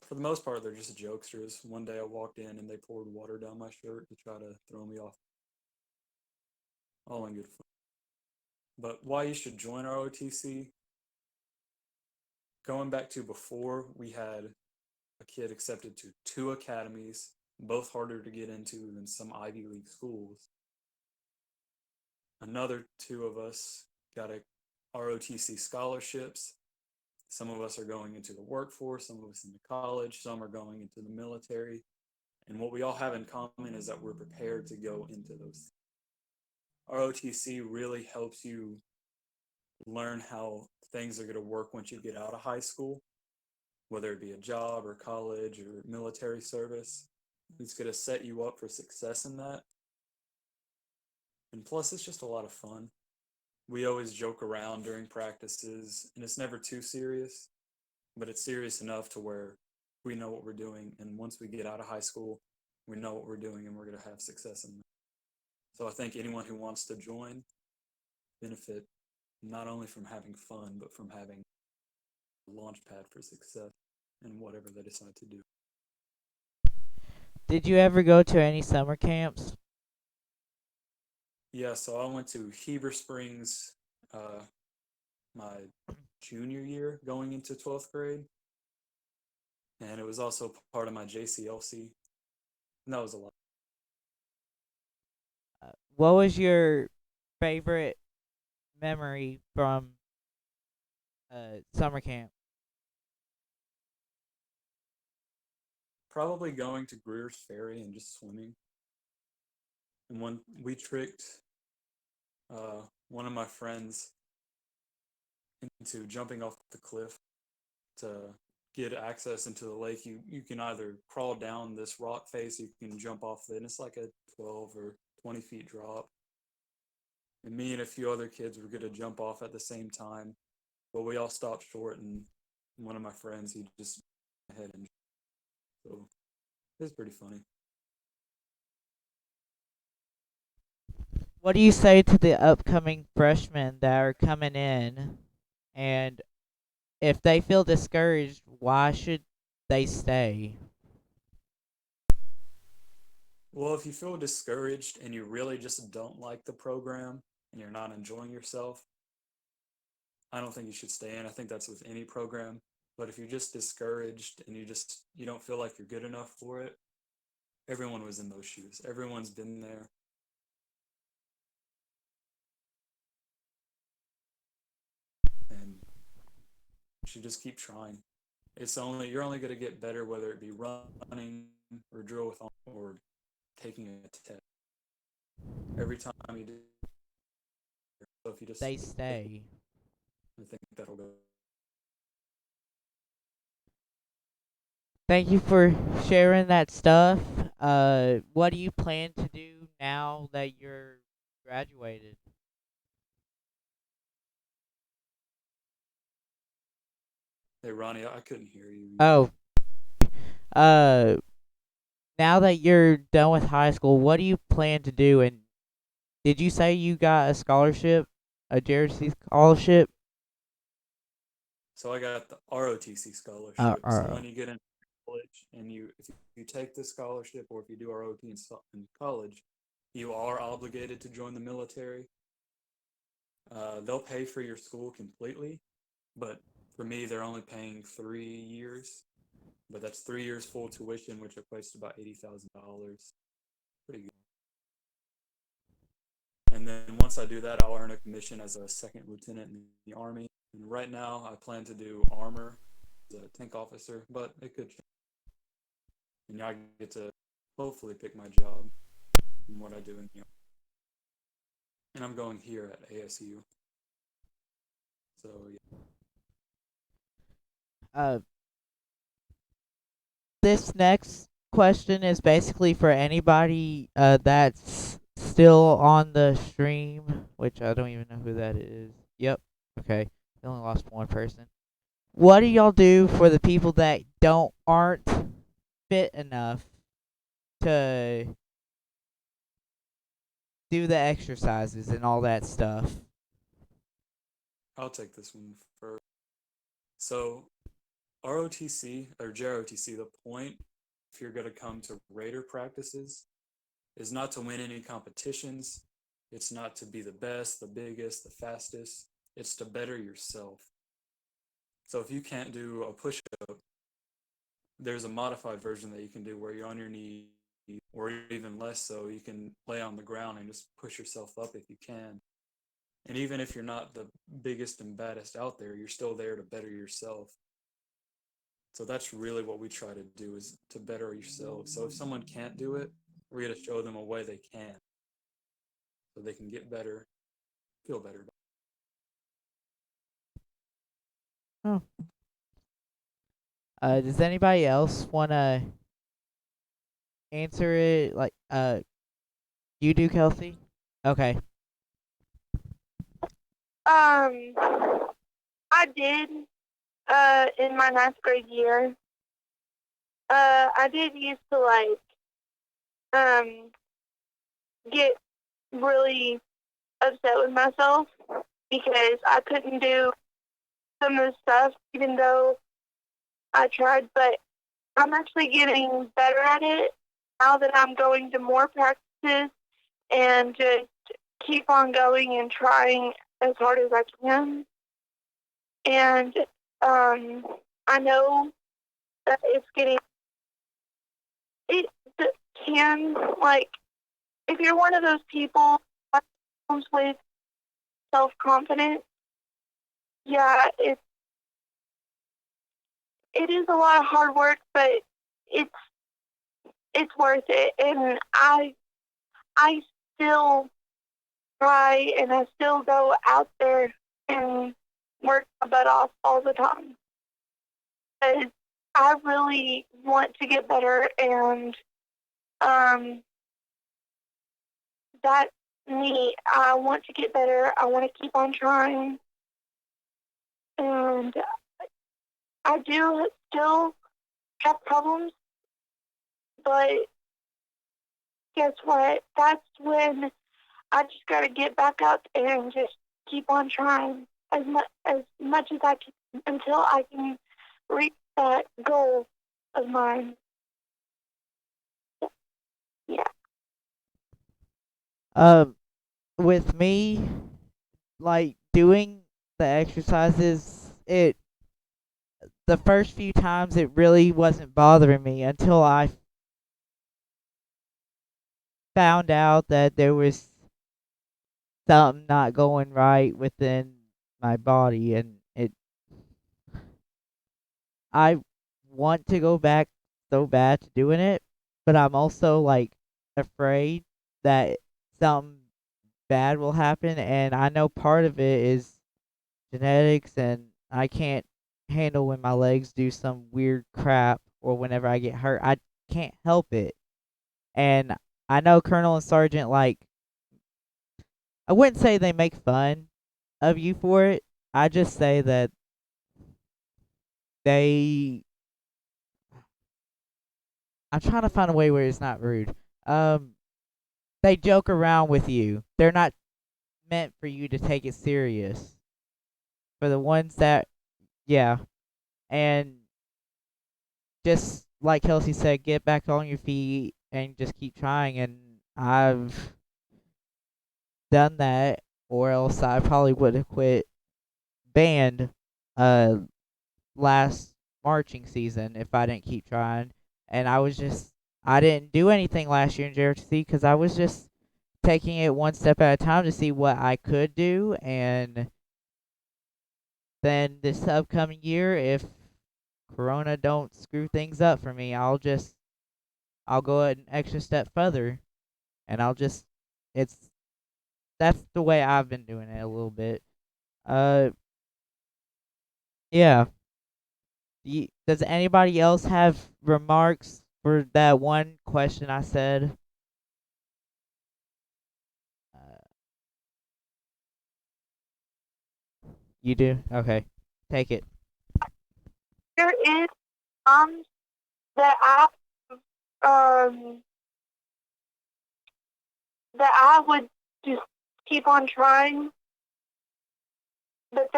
For the most part, they're just jokesters. One day I walked in and they poured water down my shirt to try to throw me off. All in good fun. But why you should join ROTC? Going back to before, we had a kid accepted to 2 academies, both harder to get into than some Ivy League schools. Another 2 of us got a ROTC scholarships. Some of us are going into the workforce, some of us into college, some are going into the military. And what we all have in common is that we're prepared to go into those. ROTC really helps you learn how things are going to work once you get out of high school, whether it be a job or college or military service. It's going to set you up for success in that. And plus, it's just a lot of fun. We always joke around during practices, and it's never too serious, but it's serious enough to where we know what we're doing. And once we get out of high school, we know what we're doing and we're going to have success in that. So I think anyone who wants to join benefit not only from having fun, but from having a launch pad for success in whatever they decide to do. Did you ever go to any summer camps? Yeah, so I went to Heber Springs my junior year going into 12th grade. And it was also part of my JCLC. And that was a lot. What was your favorite memory from summer camp? Probably going to Greer's Ferry and just swimming. And when we tricked one of my friends into jumping off the cliff to get access into the lake, you can either crawl down this rock face, you can jump off it, and it's like a 12 or 20 feet drop. And me and a few other kids were going to jump off at the same time, but we all stopped short, and one of my friends, he just went ahead and so it was pretty funny. What do you say to the upcoming freshmen that are coming in, and if they feel discouraged, why should they stay? Well, if you feel discouraged and you really just don't like the program and you're not enjoying yourself, I don't think you should stay in. I think that's with any program. But if you're just discouraged and you don't feel like you're good enough for it, everyone was in those shoes. Everyone's been there. And you should just keep trying. You're only going to get better, whether it be running or drill with or taking a test. Every time you do, so if you just They stay. I think that'll go. Thank you for sharing that stuff. What do you plan to do now that you're graduated? Hey Ronnie, I couldn't hear you. Oh, now that you're done with high school, what do you plan to do? And did you say you got a scholarship, a JROTC scholarship? So I got the ROTC scholarship. So when you get into college and if you take the scholarship or if you do ROT in college, you are obligated to join the military. They'll pay for your school completely, but for me, they're only paying 3 years. But that's 3 years full tuition, which equates to about $80,000. Pretty good. And then once I do that, I'll earn a commission as a second lieutenant in the Army. And right now, I plan to do armor as a tank officer, but it could change. And I get to hopefully pick my job and what I do in the Army. And I'm going here at ASU. So, yeah. This next question is basically for anybody that's still on the stream, which I don't even know who that is. Yep. Okay. We only lost one person. What do y'all do for the people that aren't fit enough to do the exercises and all that stuff? I'll take this one first. So, ROTC or JROTC, the point if you're going to come to Raider practices is not to win any competitions. It's not to be the best, the biggest, the fastest. It's to better yourself. So if you can't do a push-up, there's a modified version that you can do where you're on your knee, or even less so, you can lay on the ground and just push yourself up if you can. And even if you're not the biggest and baddest out there, you're still there to better yourself. So that's really what we try to do, is to better yourself. So if someone can't do it, we're going to show them a way they can, so they can get better, feel better. Oh. Does anybody else want to answer it? Like, you do, Kelsey? Okay. I did, in my 9th grade year. I did used to, get really upset with myself because I couldn't do some of the stuff, even though I tried, but I'm actually getting better at it now that I'm going to more practices and just keep on going and trying as hard as I can. And I know that it can, if you're one of those people that comes with self-confidence. Yeah, it is a lot of hard work, but it's worth it. And I still try, and I still go out there and work my butt off all the time. Because I really want to get better, and that's me. I want to get better. I want to keep on trying. And I do still have problems, but guess what? That's when I just got to get back up and just keep on trying as much as I can until I can reach that goal of mine. Yeah. With me, like doing the exercises, the first few times it really wasn't bothering me until I found out that there was something not going right within my body, and I want to go back so bad to doing it, but I'm also like afraid that something bad will happen, and I know part of it is genetics, and I can't handle when my legs do some weird crap or whenever I get hurt. I can't help it. And I know Colonel and Sergeant, like, I wouldn't say they make fun of you for it. I just say that they, I'm trying to find a way where it's not rude. They joke around with you. They're not meant for you to take it serious. For the ones that, yeah. And just like Kelsey said, get back on your feet and just keep trying. And I've done that, or else I probably would have quit band last marching season if I didn't keep trying. And I didn't do anything last year in JROTC because I was just taking it one step at a time to see what I could do. And then this upcoming year, if Corona don't screw things up for me, I'll go an extra step further, and that's the way I've been doing it a little bit. Yeah. Does anybody else have remarks for that one question I said? You do? Okay. Take it. There is some that um I would just keep on trying, but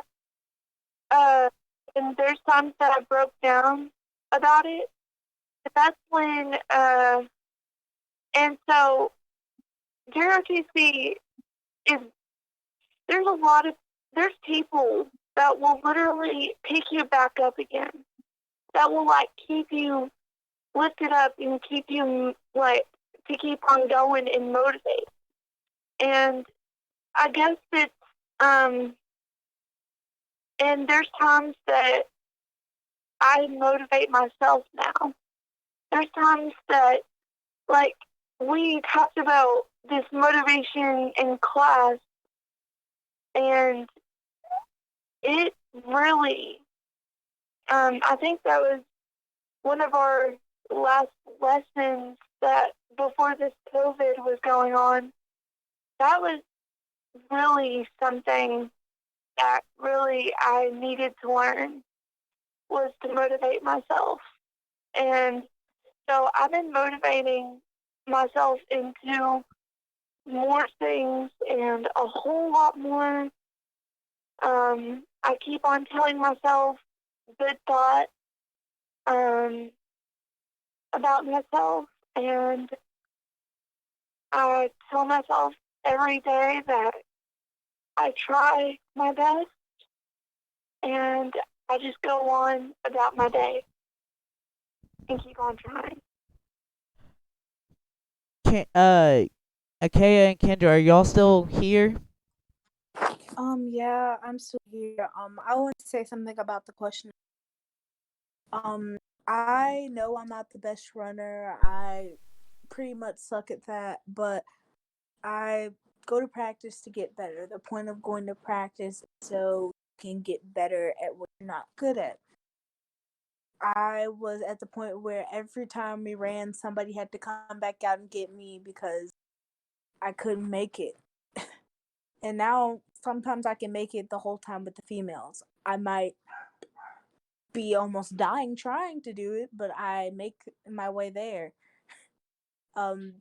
and there's times that I broke down about it. But that's when and so JROTC is there's people that will literally pick you back up again. That will like keep you lifted up and keep you like to keep on going and motivate. And I guess it's and there's times that I motivate myself now. There's times that like we talked about this motivation in class, and it really I think that was one of our last lessons that before this COVID was going on. That was really something that really I needed to learn, was to motivate myself. And so I've been motivating myself into more things and a whole lot more. I keep on telling myself good thoughts about myself, and I tell myself every day that I try my best, and I just go on about my day and keep on trying. Akaya and Kendra, are y'all still here? Yeah, I'm still here. I want to say something about the question. I know I'm not the best runner. I pretty much suck at that, but I go to practice to get better. The point of going to practice is so you can get better at what you're not good at. I was at the point where every time we ran, somebody had to come back out and get me because I couldn't make it. And now sometimes I can make it the whole time with the females. I might be almost dying trying to do it, but I make my way there. Um,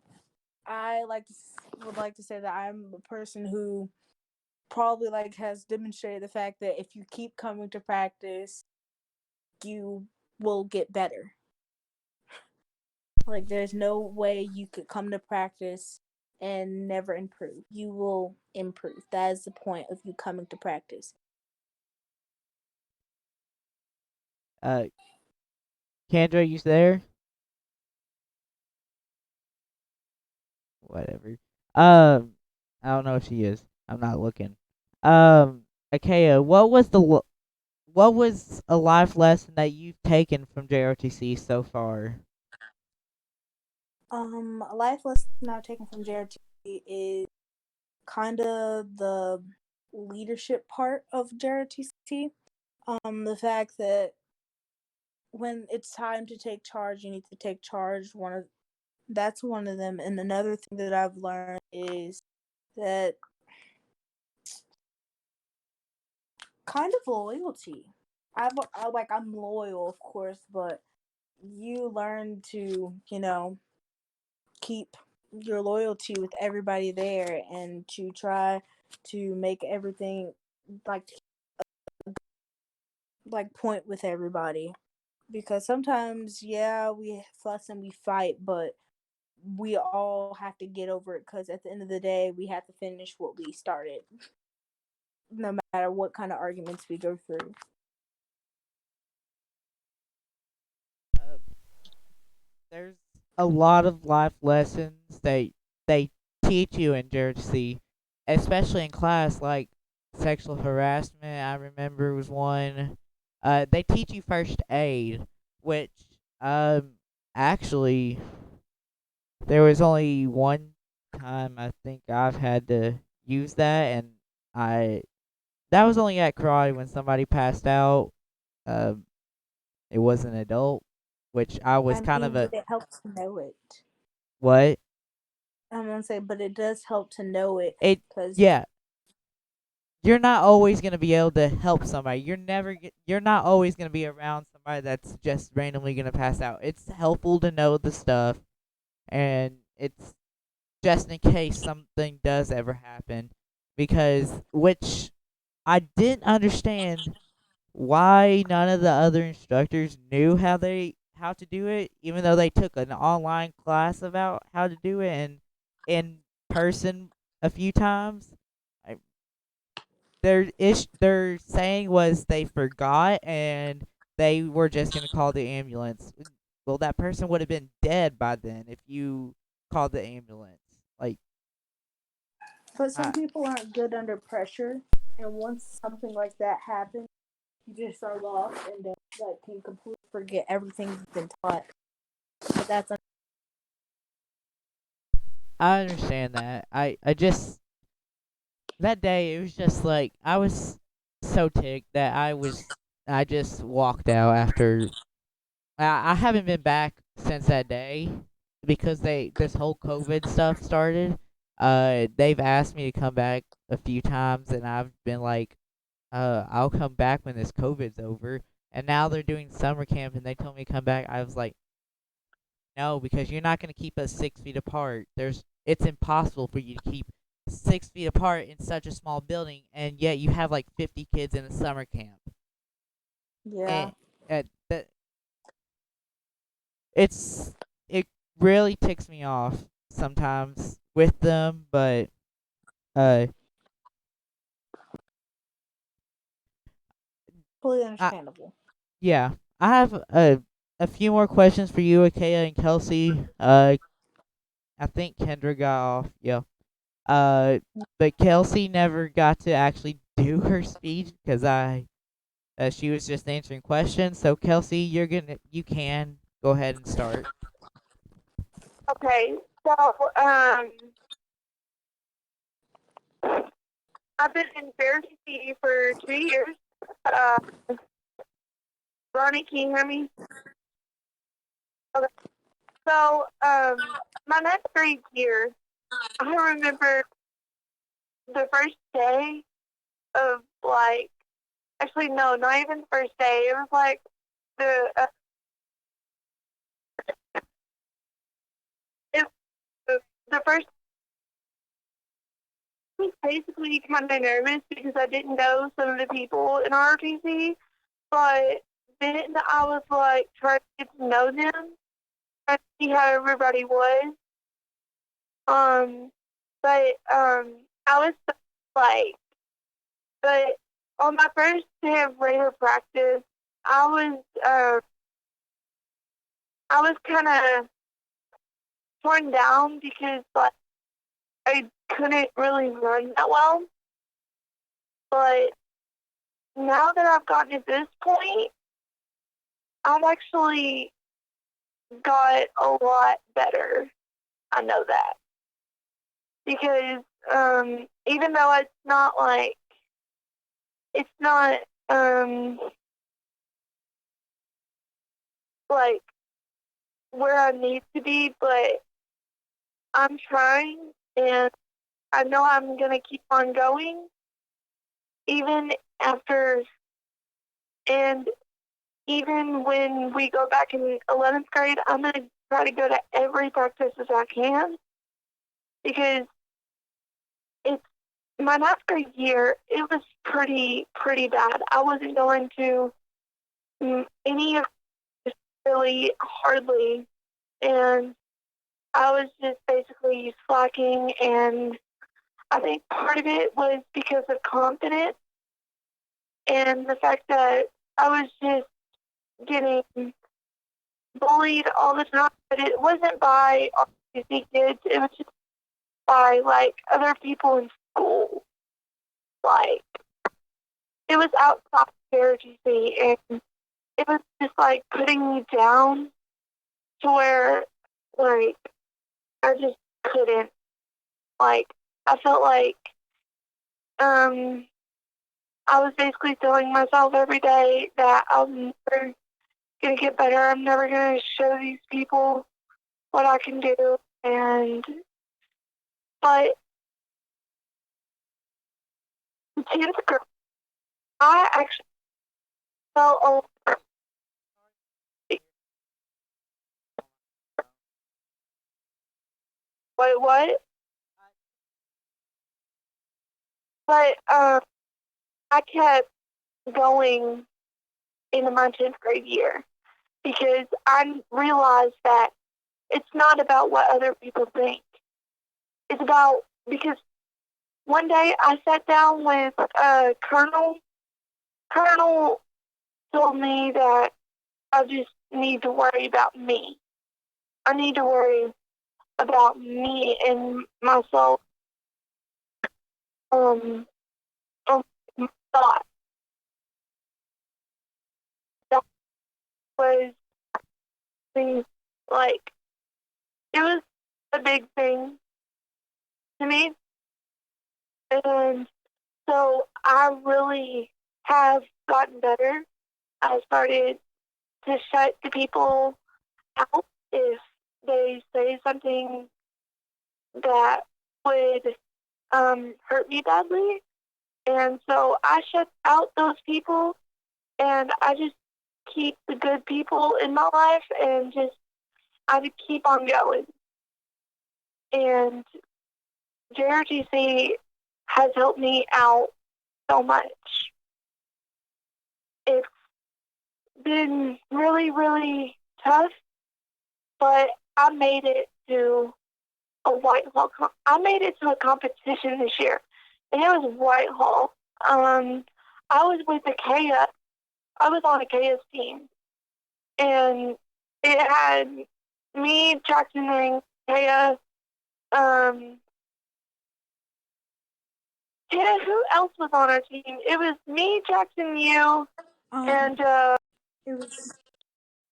I would like to say that I'm a person who probably has demonstrated the fact that if you keep coming to practice, you will get better. There's no way you could come to practice and never improve. You will improve. That is the point of you coming to practice. Kandra, you there? Whatever. I don't know if she is. I'm not looking. Akaya, what was a life lesson that you've taken from JRTC so far? A life lesson I've taken from JRTC is kind of the leadership part of JRTC. The fact that when it's time to take charge, you need to take charge. That's one of them. And another thing that I've learned is that kind of loyalty. I'm loyal, of course, but you learn to, keep your loyalty with everybody there and to try to make everything like point with everybody. Because sometimes, yeah, we fuss and we fight, but we all have to get over it because at the end of the day, we have to finish what we started, no matter what kind of arguments we go through. There's a lot of life lessons they teach you in JRTC, especially in class, like sexual harassment. I remember was one. They teach you first aid, which actually there was only one time I think I've had to use that, and I that was only at karate when somebody passed out. Um, it was an adult, which I was kind of a But it helps to know it. what? I'm gonna say, but it does help to know it It because yeah. You're not always gonna be able to help somebody. You're not always gonna be around somebody that's just randomly gonna pass out. It's helpful to know the stuff, and it's just in case something does ever happen, because which I didn't understand why none of the other instructors knew how to do it, even though they took an online class about how to do it and in person a few times. I, their saying was they forgot and they were just gonna call the ambulance. Well, that person would have been dead by then if you called the ambulance. Like, but some I, people aren't good under pressure, and once something like that happens, you just are lost and then can completely forget everything you've been taught. But that's I understand that. I just that day it was just like I was so ticked that I just walked out after I haven't been back since that day because this whole COVID stuff started. They've asked me to come back a few times and I've been like, I'll come back when this COVID's over. And now they're doing summer camp and they told me to come back. I was like, no, because you're not gonna keep us 6 feet apart. It's impossible for you to keep 6 feet apart in such a small building, and yet you have like 50 kids in a summer camp. yeah. And that it really ticks me off sometimes with them, but uh, Fully I understandable. yeah, I have a few more questions for you, Akaya and Kelsey. I think Kendra got off. Yeah. But Kelsey never got to actually do her speech because she was just answering questions. So Kelsey, you can go ahead and start. Okay, so I've been in JROTC for 2 years. Ronnie, can you hear me? Okay. So, my next grade year, I remember the first day of actually no, not even the first day. It was like the it, the first. I was basically kind of nervous because I didn't know some of the people in ROTC, but then I was like trying to get to know them, trying to see how everybody was. But I was like, but on my first day of radar practice, I was kind of torn down because like I couldn't really run that well. But now that I've gotten to this point, I've actually got a lot better. I know that because even though it's not like where I need to be, but I'm trying and I know I'm gonna keep on going even after and even when we go back in 11th grade, I'm gonna try to go to every practice as I can because it's my ninth grade year. It was pretty bad. I wasn't going to any of this really hardly, and I was just basically slacking. And I think part of it was because of confidence and the fact that I was just getting bullied all the time. But it wasn't by RCC kids. It was just by like other people in school. Like it was outside JROTC, and it was just like putting me down to where like I just couldn't. Like I felt like I was basically telling myself every day that I'm never gonna get better. I'm never gonna show these people what I can do. But in 10th grade, I actually felt a lot. Wait, what? But I kept going into my 10th grade year because I realized that it's not about what other people think. It's about because one day I sat down with Colonel. Colonel told me that I just need to worry about me. I need to worry about me and myself. Um, thought that was the like it was a big thing to me, and so I really have gotten better. I started to shut the people out if they say something that would hurt me badly. And so I shut out those people and I just keep the good people in my life and just I would keep on going. And JRTC has helped me out so much. It's been really tough, but I made it to a Whitehall. I made it to a competition this year, and it was Whitehall. I was with Akaya. I was on Akaya's team, and it had me, Jackson, and Akaya, Yeah, who else was on our team? It was me, Jackson, you, and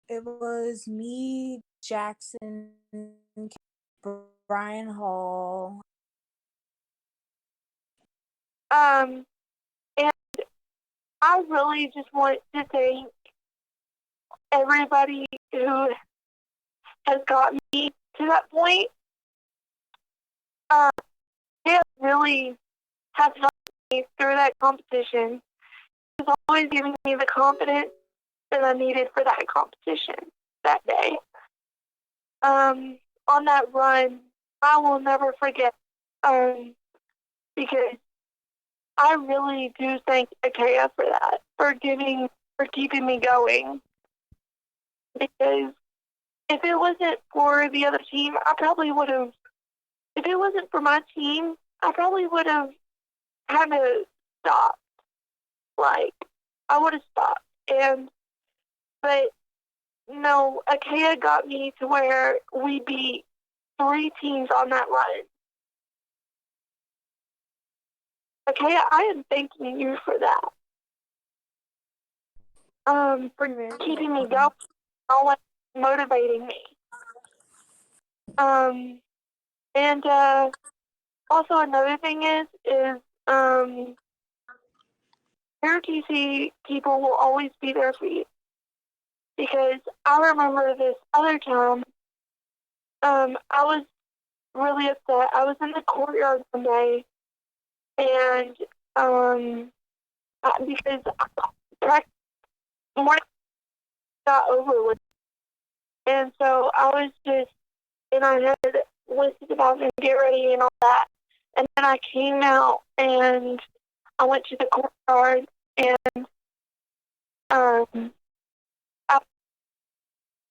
it was me, Jackson, Brian Hall. and I really just want to thank everybody who has gotten me to that point. They really have helped me through that competition. It's always giving me the confidence that I needed for that competition that day. On that run, I will never forget. Because I really do thank Akaya for that, for keeping me going. Because if it wasn't for the other team, I probably would have. If it wasn't for my team, I probably would have had to stop. Like, I would have stopped. But no, Akaya got me to where we beat 3 teams on that run. Akaya, I am thanking you for that. For keeping me going, always motivating me. And also another thing is JROTC people will always be there for you. Because I remember this other time, I was really upset. I was in the courtyard one day, and because practice morning got over with, and so I was just, and I had listed about to get ready and all that, and then I came out and I went to the courtyard, and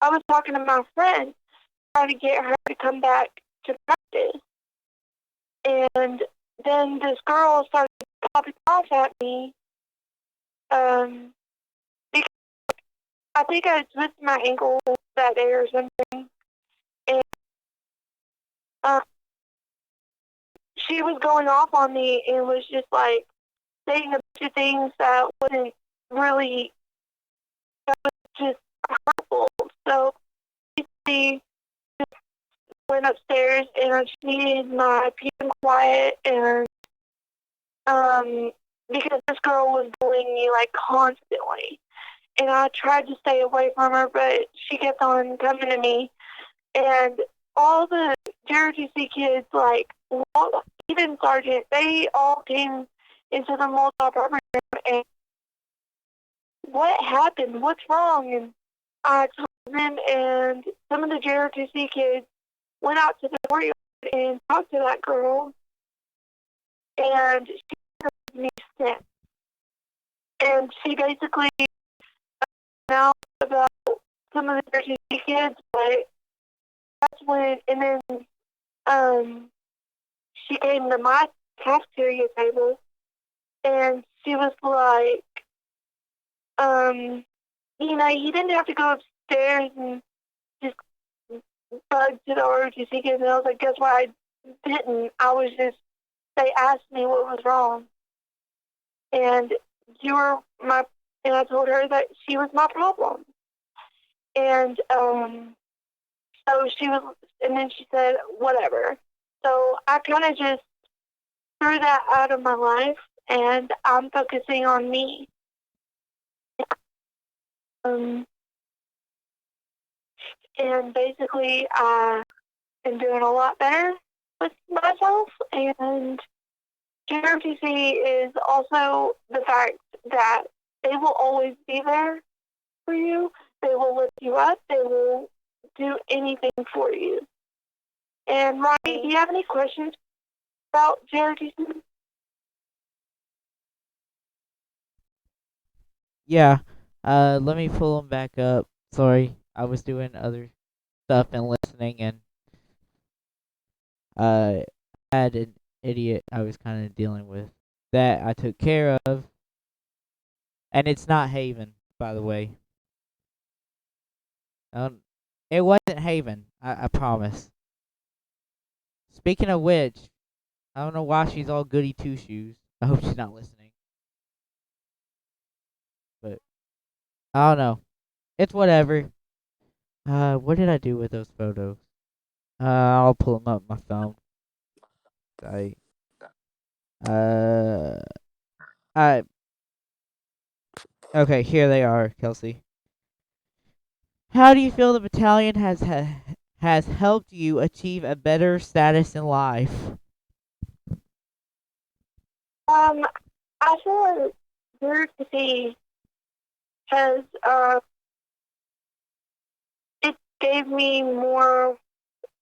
I was talking to my friend, trying to get her to come back to practice. And then this girl started popping off at me. Because I think I twisted my ankle that day or something. And she was going off on me and was just like saying a bunch of things that wasn't really, that was just hurtful. So basically, went upstairs and I just needed my peace and quiet, and because this girl was bullying me like constantly, and I tried to stay away from her, but she kept on coming to me, and all the JROTC kids, like even Sergeant, they all came into the multi-purpose room, and what happened? What's wrong? And I told them, and some of the JROTC kids went out to the courtyard and talked to that girl, and she gave me sick. And she basically now about some of the JROTC kids, but that's when, and then she came to my cafeteria table, and she was like, you didn't have to go upstairs and just bug to the ROTC kids. And I was like, guess what? I didn't. They asked me what was wrong. And and I told her that she was my problem. And so and then she said, whatever. So I kind of just threw that out of my life, and I'm focusing on me. And basically, I am doing a lot better with myself, and JROTC is also the fact that they will always be there for you. They will lift you up. They will do anything for you. And Ronnie, do you have any questions about JROTC? Yeah. Let me pull them back up. Sorry, I was doing other stuff and listening, and I had an idiot I was kind of dealing with that I took care of, and it's not Haven, by the way. It wasn't Haven. I promise. Speaking of which, I don't know why she's all goody two shoes. I hope she's not listening. But I don't know. It's whatever. What did I do with those photos? I'll pull them up on my phone. I okay, here they are, Kelsey. How do you feel the battalion has helped you achieve a better status in life? I feel like JROTC has it gave me more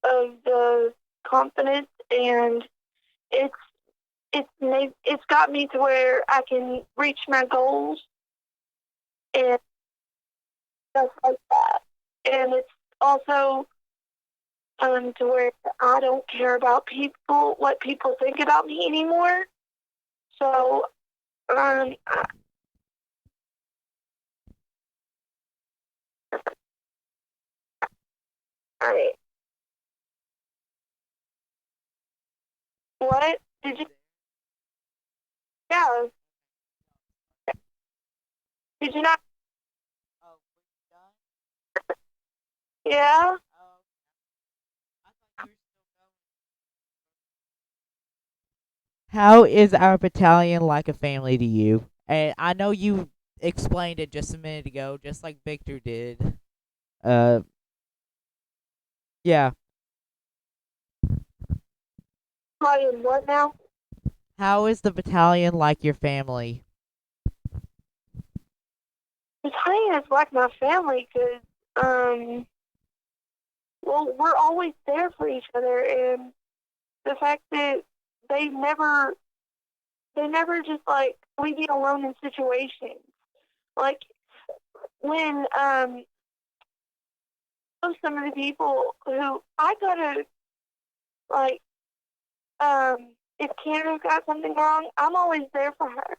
of the confidence, and it's got me to where I can reach my goals and stuff like that. And it's also to where I don't care about what people think about me anymore. So I what did you? Yeah. Did you not? Yeah. How is our battalion like a family to you? And I know you explained it just a minute ago, just like Victor did. Yeah. Playing what now? How is the battalion like your family? Battalion is like my family because well, we're always there for each other, and the fact that they never just like leave me alone in situations. Like when some of the people who I gotta like if Kanda's got something wrong, I'm always there for her.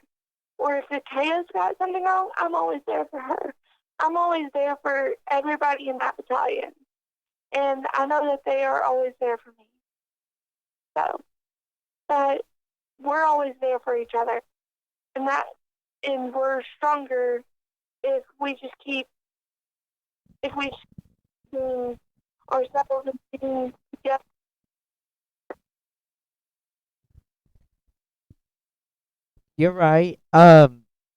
Or if Akaya's got something wrong, I'm always there for her. I'm always there for everybody in that battalion. And I know that they are always there for me. So but we're always there for each other. And we're stronger if we just keep ourselves and together. You're right.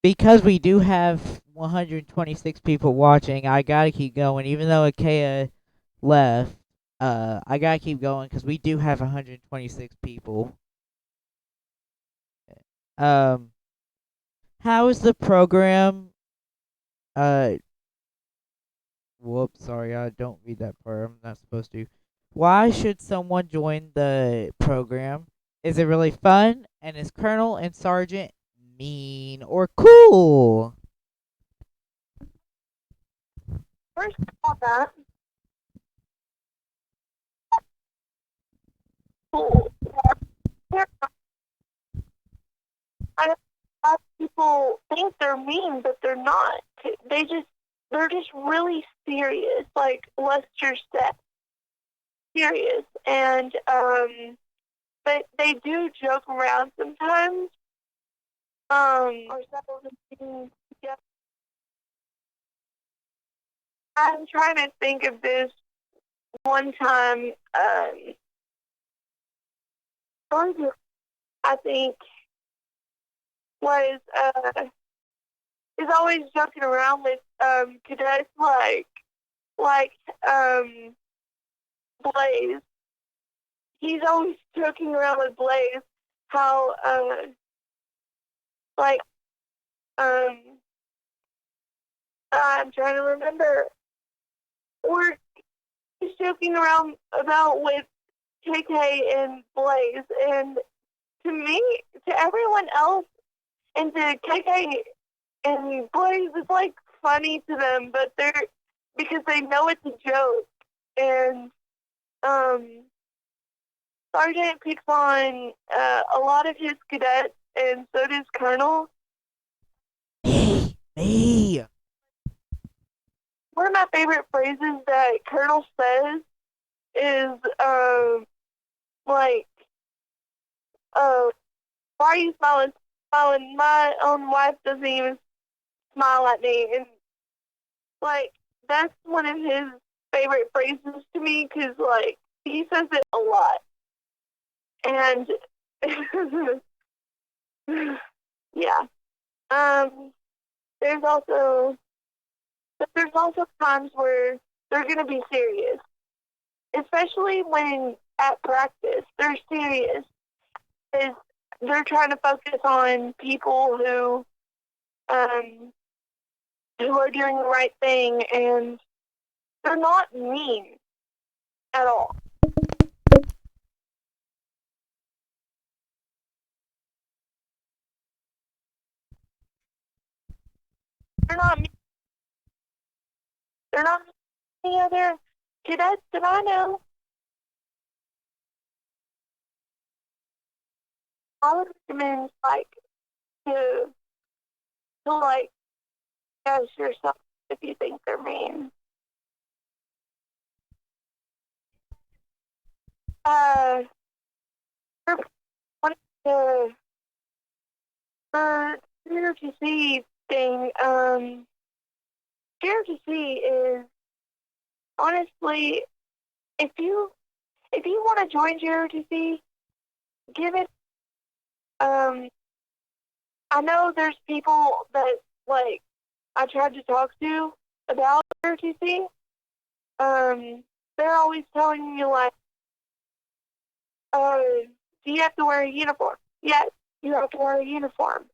Because we do have 126 people watching, I gotta keep going. Even though Akaya left, I gotta keep going because we do have 126 people. Um, how is the program? Whoops, sorry, I don't read that part. I'm not supposed to. Why should someone join the program? Is it really fun? And is Colonel and Sergeant mean or cool? First of all, that cool. I know a lot of people think they're mean, but they're not. They're just really serious, like Lester said, serious. And but they do joke around sometimes. Or several things. Yeah. I'm trying to think of this one time. I think was is always joking around with cadets like Blaze. He's always joking around with Blaze how like I'm trying to remember. We're just joking around about with KK and Blaze, and to me, to everyone else, and to KK and Blaze, it's like funny to them, but because they know it's a joke, and Sergeant picks on a lot of his cadets, and so does Colonel. Me. One of my favorite phrases that Colonel says is like, why are you smiling? and my own wife doesn't even smile at me. And, like, that's one of his favorite phrases to me because, like, he says it a lot. And, yeah. There's also times where they're going to be serious, especially when at practice they're serious. They're trying to focus on people who are doing the right thing, and they're not mean at all. They're not mean. They're not any other cadets that I know. I would recommend to judge yourself if you think they're mean. For the JROTC thing, JROTC is honestly, if you want to join JROTC, give it. I know there's people that I tried to talk to about JROTC. They're always telling me do you have to wear a uniform? Yes, you have to wear a uniform.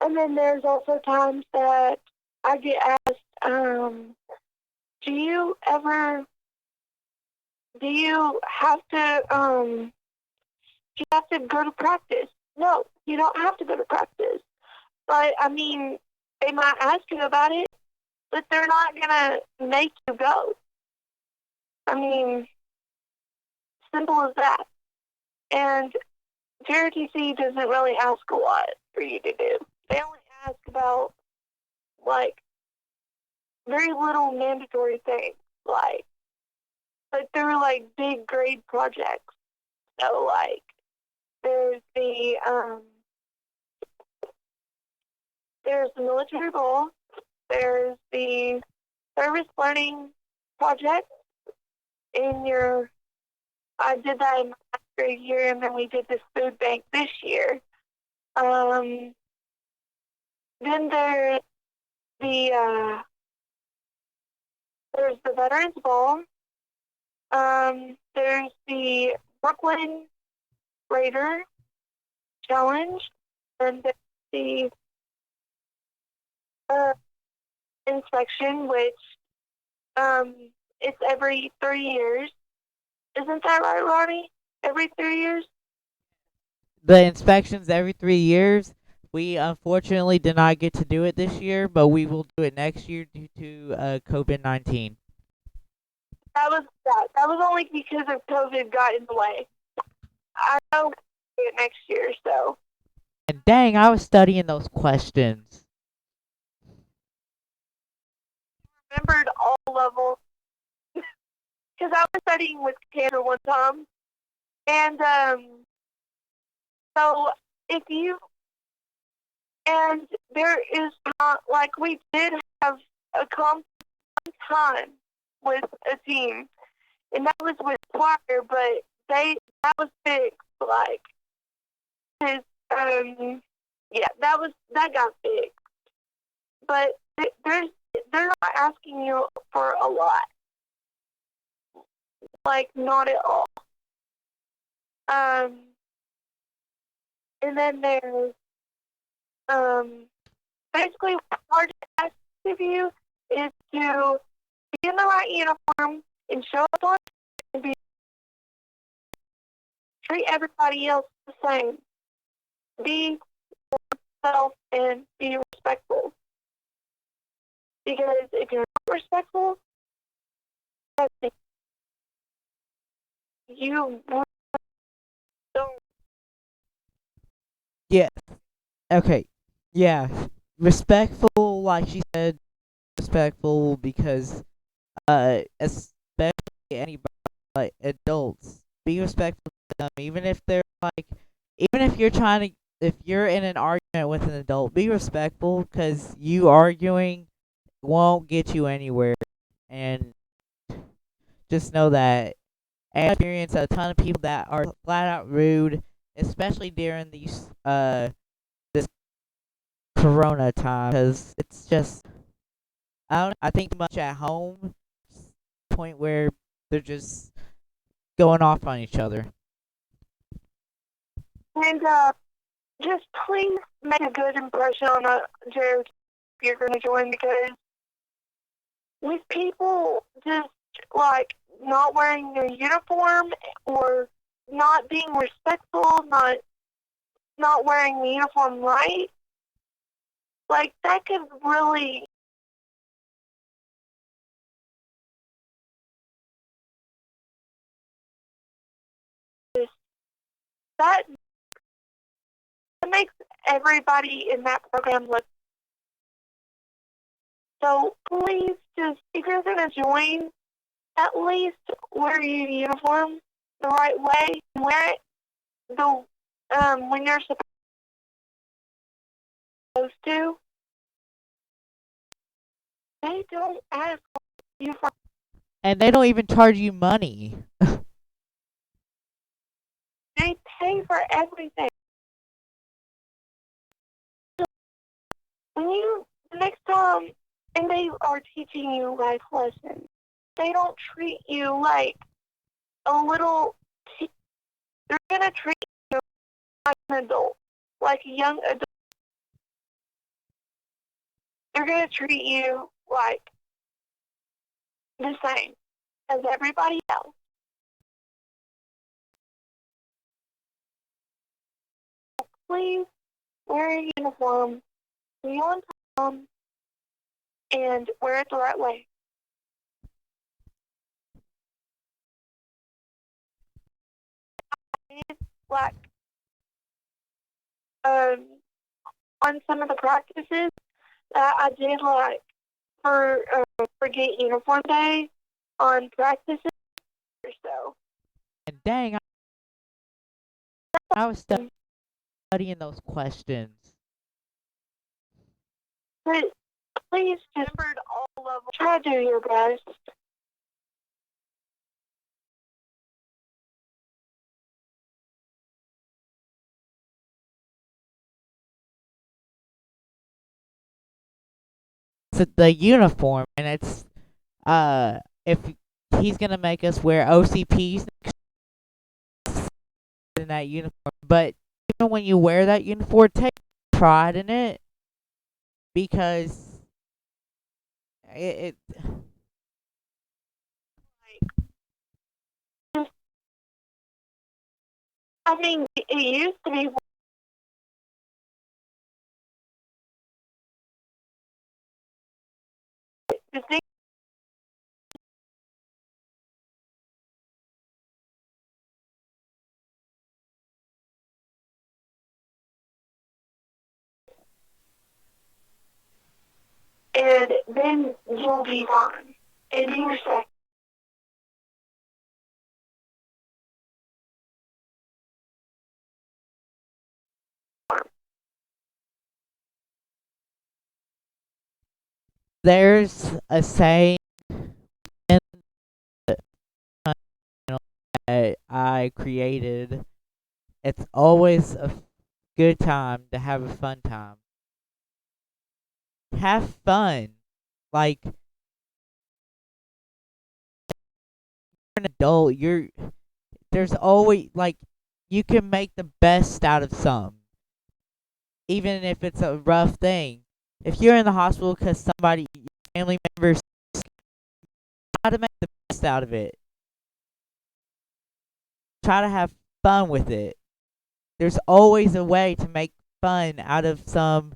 And then there's also times that I get asked, do you have to go to practice? No, you don't have to go to practice. But, I mean, they might ask you about it, but they're not going to make you go. I mean, simple as that. And JROTC doesn't really ask a lot for you to do. They only ask about, very little mandatory things, but they're, big grade projects. So, there's the military ball, there's the service learning project I did that in my last grade year, and then we did this food bank this year. Then there's the Veterans Ball. There's the Brooklyn Raider Challenge, and there's the inspection, which it's every 3 years. Isn't that right, Ronnie? Every 3 years? The inspections every 3 years. We unfortunately did not get to do it this year, but we will do it next year due to COVID-19. That was only because of COVID got in the way. I know we'll do it next year, so. And dang, I was studying those questions. Remembered all levels. Because I was studying with Kandra one time. And so there is not, we did have a time with a team, and that was with choir, but that was fixed, that got fixed. But they're not asking you for a lot. Not at all. And then there's basically what's hard to ask of you is to be in the right uniform and show up on and treat everybody else the same. Be yourself and be respectful. Because if you're not respectful, you don't. Yeah. Okay. Yeah. Respectful, like she said, respectful because especially anybody, adults, be respectful to them, even if they're even if you're if you're in an argument with an adult, be respectful, because you arguing won't get you anywhere. And just know that I experience a ton of people that are flat out rude, especially during these this Corona time, because it's just I think much at home, point where they're just going off on each other. And just please make a good impression on a JROTC if you're going to join, because with people just like not wearing their uniform or not being respectful, not wearing the uniform right, like that could really that makes everybody in that program look. So please, just if you're gonna join, at least wear your uniform the right way and wear it the when you're supposed to. They don't ask you for. And they don't even charge you money. They pay for everything. When you next time, and they are teaching you life lessons, they don't treat you like a little. They're gonna treat you like an adult, like a young adult. They're gonna treat you like the same as everybody else. Please wear a uniform, be on time, and wear it the right way. Like on some of the practices that I did, like for Get Uniform Day on practices or so. And dang, I was studying those questions. But please just all of them. Try to do your best. It's the uniform, and it's if he's gonna make us wear OCPs in that uniform, but even when you wear that uniform, take pride in it, because it I mean, it used to be the thing. And then you'll be fine. And be respectful. there's a saying in the channel that I created. It's always a good time to have a fun time. Have fun. Like, you're an adult, there's always, like, you can make the best out of some, even if it's a rough thing. If you're in the hospital because your family members, try to make the best out of it. Try to have fun with it. There's always a way to make fun out of something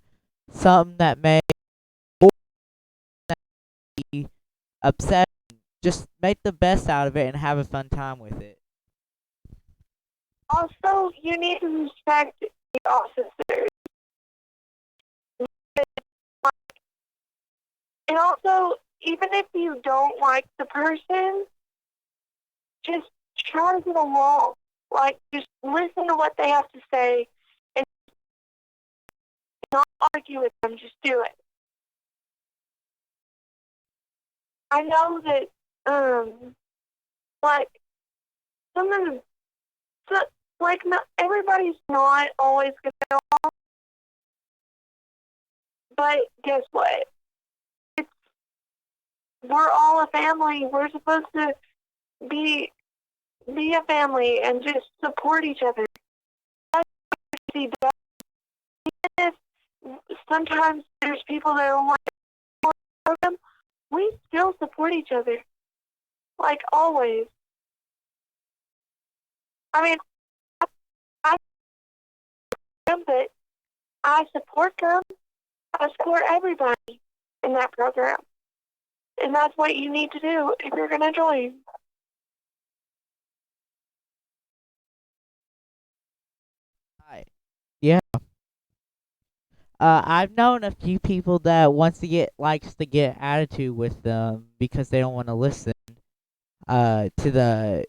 that may be upset. Just make the best out of it and have a fun time with it. Also, you need to respect the officers. And also, even if you don't like the person, just try to get along. Like, just listen to what they have to say not argue with them, just do it. I know that, like, some of the, like, not everybody's not always going to know, but guess what? We're all a family. We're supposed to be a family and just support each other. Even if sometimes there's people that don't like the program, we still support each other. Like always. I mean, I but I support them. I support everybody in that program. And that's what you need to do if you're going to join. Yeah. I've known a few people that likes to get attitude with them because they don't want to listen to the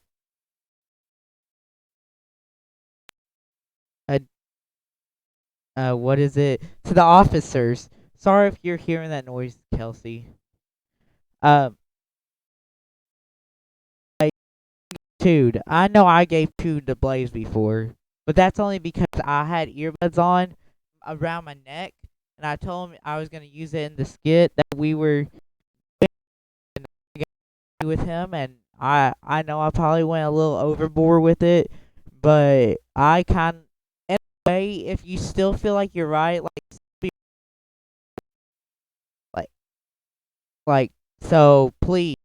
what is it, to the officers. Sorry if you're hearing that noise, Kelsey. Dude, I know I gave two to Blaze before, but that's only because I had earbuds on around my neck, and I told him I was gonna use it in the skit that we were with him, and I know I probably went a little overboard with it, but I kind anyway, if you still feel like you're right, like like so please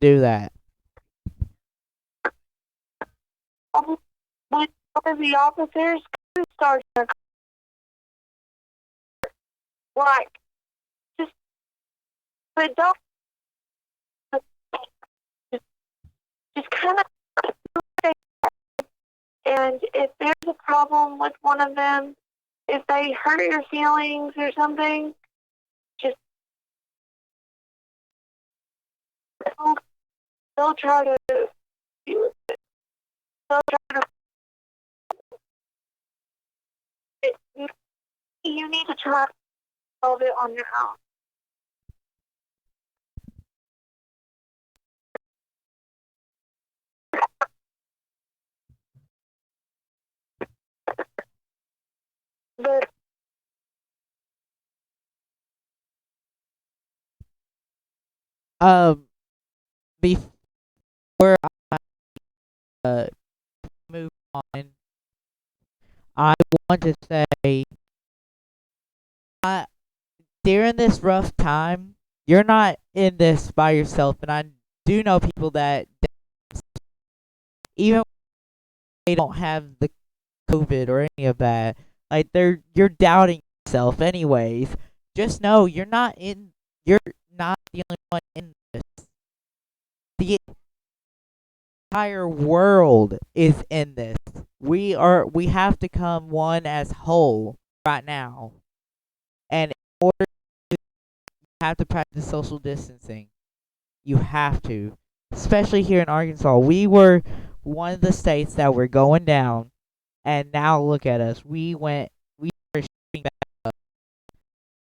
do that. With one of the officers, start like just but don't just kind of, and if there's a problem with one of them, if they hurt your feelings or something, just they'll try to deal with it. They'll try to you need to try to solve it on your own. But Before I move on, I want to say, during this rough time, you're not in this by yourself, and I do know people that even they don't have the COVID or any of that, like you're doubting yourself anyways. Just know you're not the only one in this. The entire world is in this. We have to come one as whole right now. And in order to, you have to practice social distancing. You have to. Especially here in Arkansas. We were one of the states that were going down, and now look at us. We are shooting back up.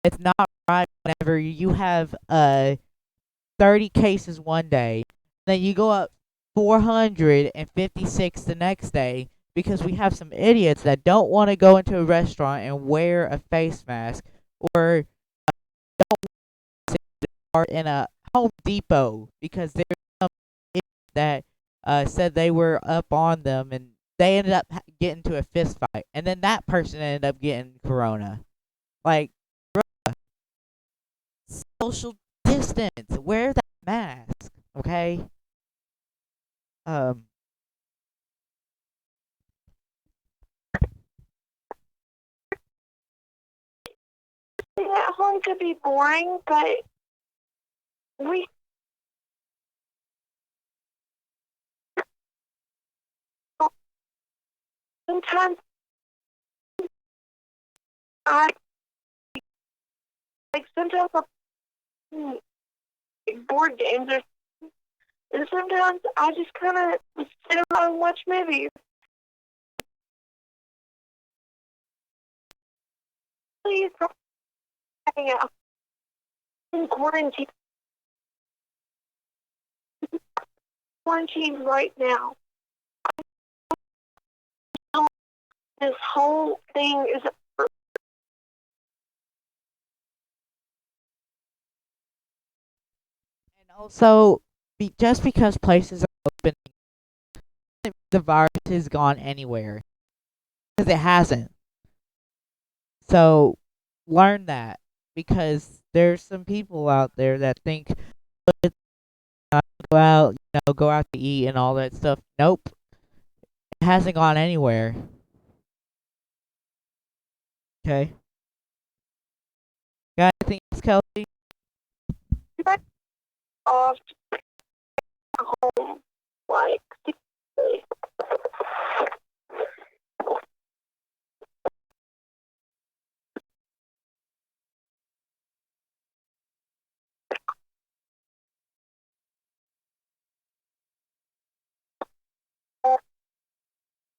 It's not right whenever you have 30 cases one day, then you go up 456 the next day because we have some idiots that don't want to go into a restaurant and wear a face mask, or don't are in a Home Depot because there's some idiot that said they were up on them and they ended up getting into a fist fight, and then that person ended up getting corona. Like, bruh, social distance, wear that mask, okay? Staying at home could be boring, but we sometimes I sometimes I board games or and sometimes I just kind of sit around and watch movies. please hang out in quarantine right now. This whole thing is And also, just because places are open, the virus has gone anywhere. Because it hasn't. So, learn that. Because there's some people out there that think go out, go out to eat and all that stuff. Nope. It hasn't gone anywhere. Okay. Got anything else, Kelsey? off home like 6 days.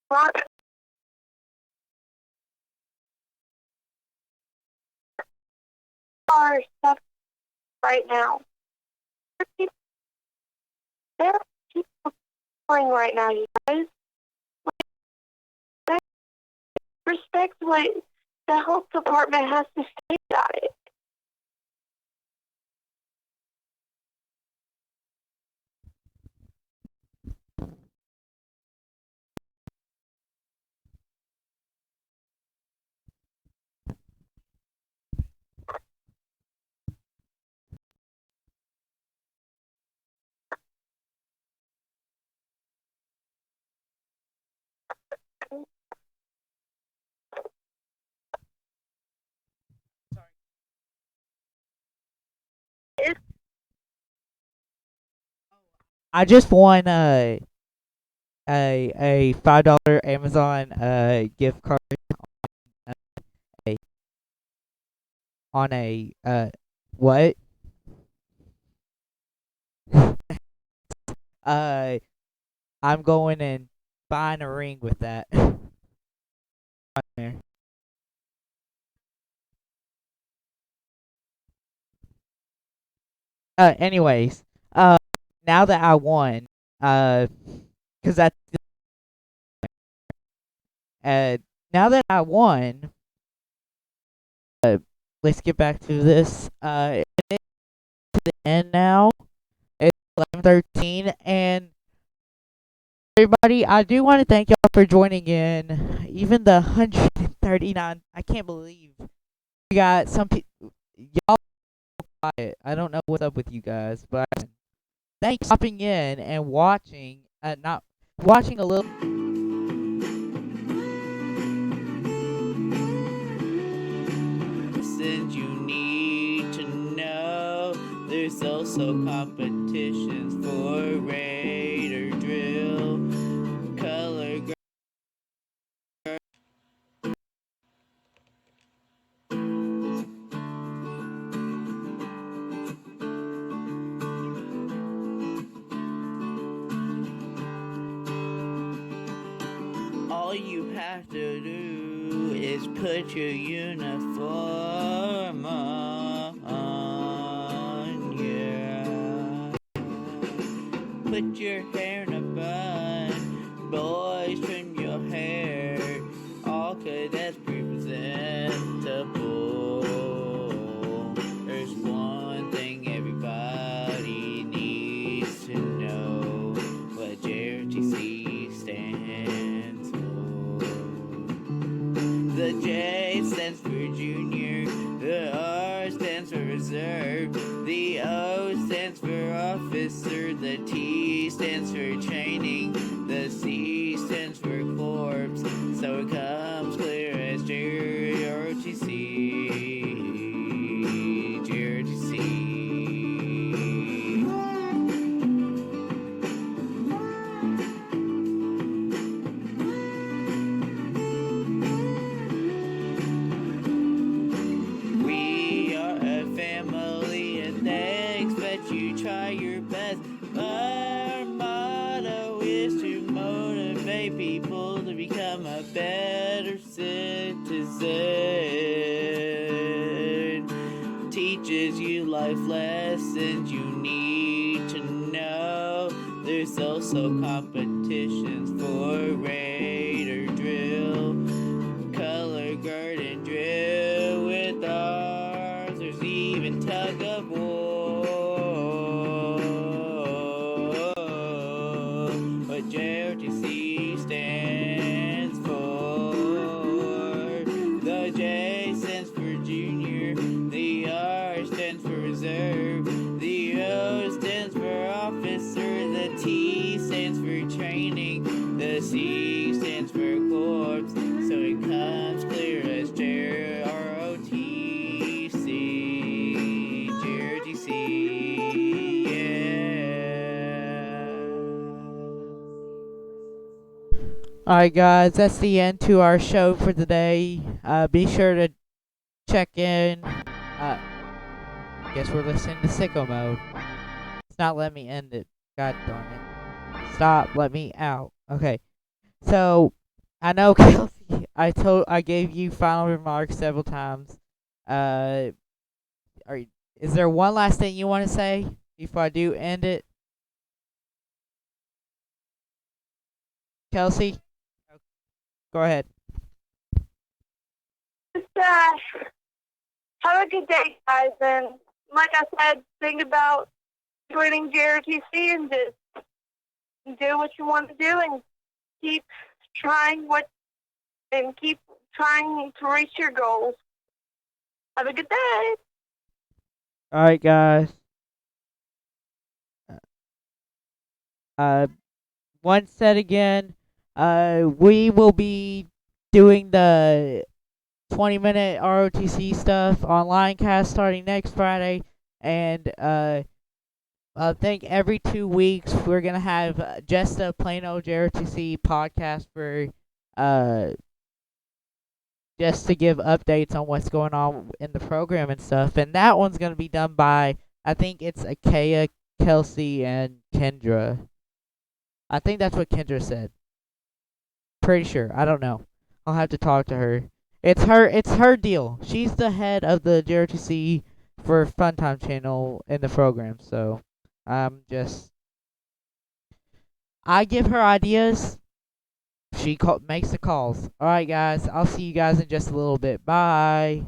Not our stuff right now. There are people suffering right now, you guys. Respect what the health department has to say about it. I just won a $5 Amazon gift card uh, a- on a what? uh I'm going and buying a ring with that. On there. Anyways, now that I won, cause that's uh now that I won, let's get back to this. It's to the end now. It's 11:13, and everybody, I do want to thank y'all for joining in. Even the 139, I can't believe we got some people. Y'all quiet. I don't know what's up with you guys, but thanks for stopping in and watching. Not watching a little. Since you need to know, there's also competitions for Raider drill, color. All you have to do is put your uniform on, yeah. Put your hair in a bun, boys trim your hair, all cadets presentable. There's one thing everybody needs to know, what JROTC stands for. The J stands for junior, the R stands for reserve, the O stands for officer, the T stands for training, the C stands for corps, so it comes clear as JROTC, JROTC. We are a family and they expect you try your best. Our motto is to motivate better citizen. Teaches you life lessons you need to know. There's also competitions for raider drill, color guard and drill with arms. There's even tug of war. What JROTC stands for. The J stands for junior, the R stands for reserve, the O stands for officer, the T stands for training, the C stands for corps, so it comes clear as JROTC, JROTC, yeah. Alright guys, that's the end to our show for today. Be sure to check in. Guess we're listening to Sicko Mode. It's not letting me end it. God darn it. Stop, let me out. Okay. So I know Kelsey, I gave you final remarks several times. Is there one last thing you want to say before I do end it? Kelsey? Go ahead. Just have a good day, guys. And like I said, think about joining JROTC and just do what you want to do and keep trying to reach your goals. Have a good day. Alright guys. Once said again, we will be doing the 20-minute ROTC stuff online cast starting next Friday, and I think every 2 weeks we're gonna have just a plain old JROTC podcast for just to give updates on what's going on in the program and stuff, and that one's gonna be done by, I think it's Akaya, Kelsey, and Kendra. I think that's what Kendra said. Pretty sure. I don't know. I'll have to talk to her. It's her deal. She's the head of the JROTC for Funtime channel in the program, so I give her ideas. She makes the calls. Alright guys, I'll see you guys in just a little bit. Bye.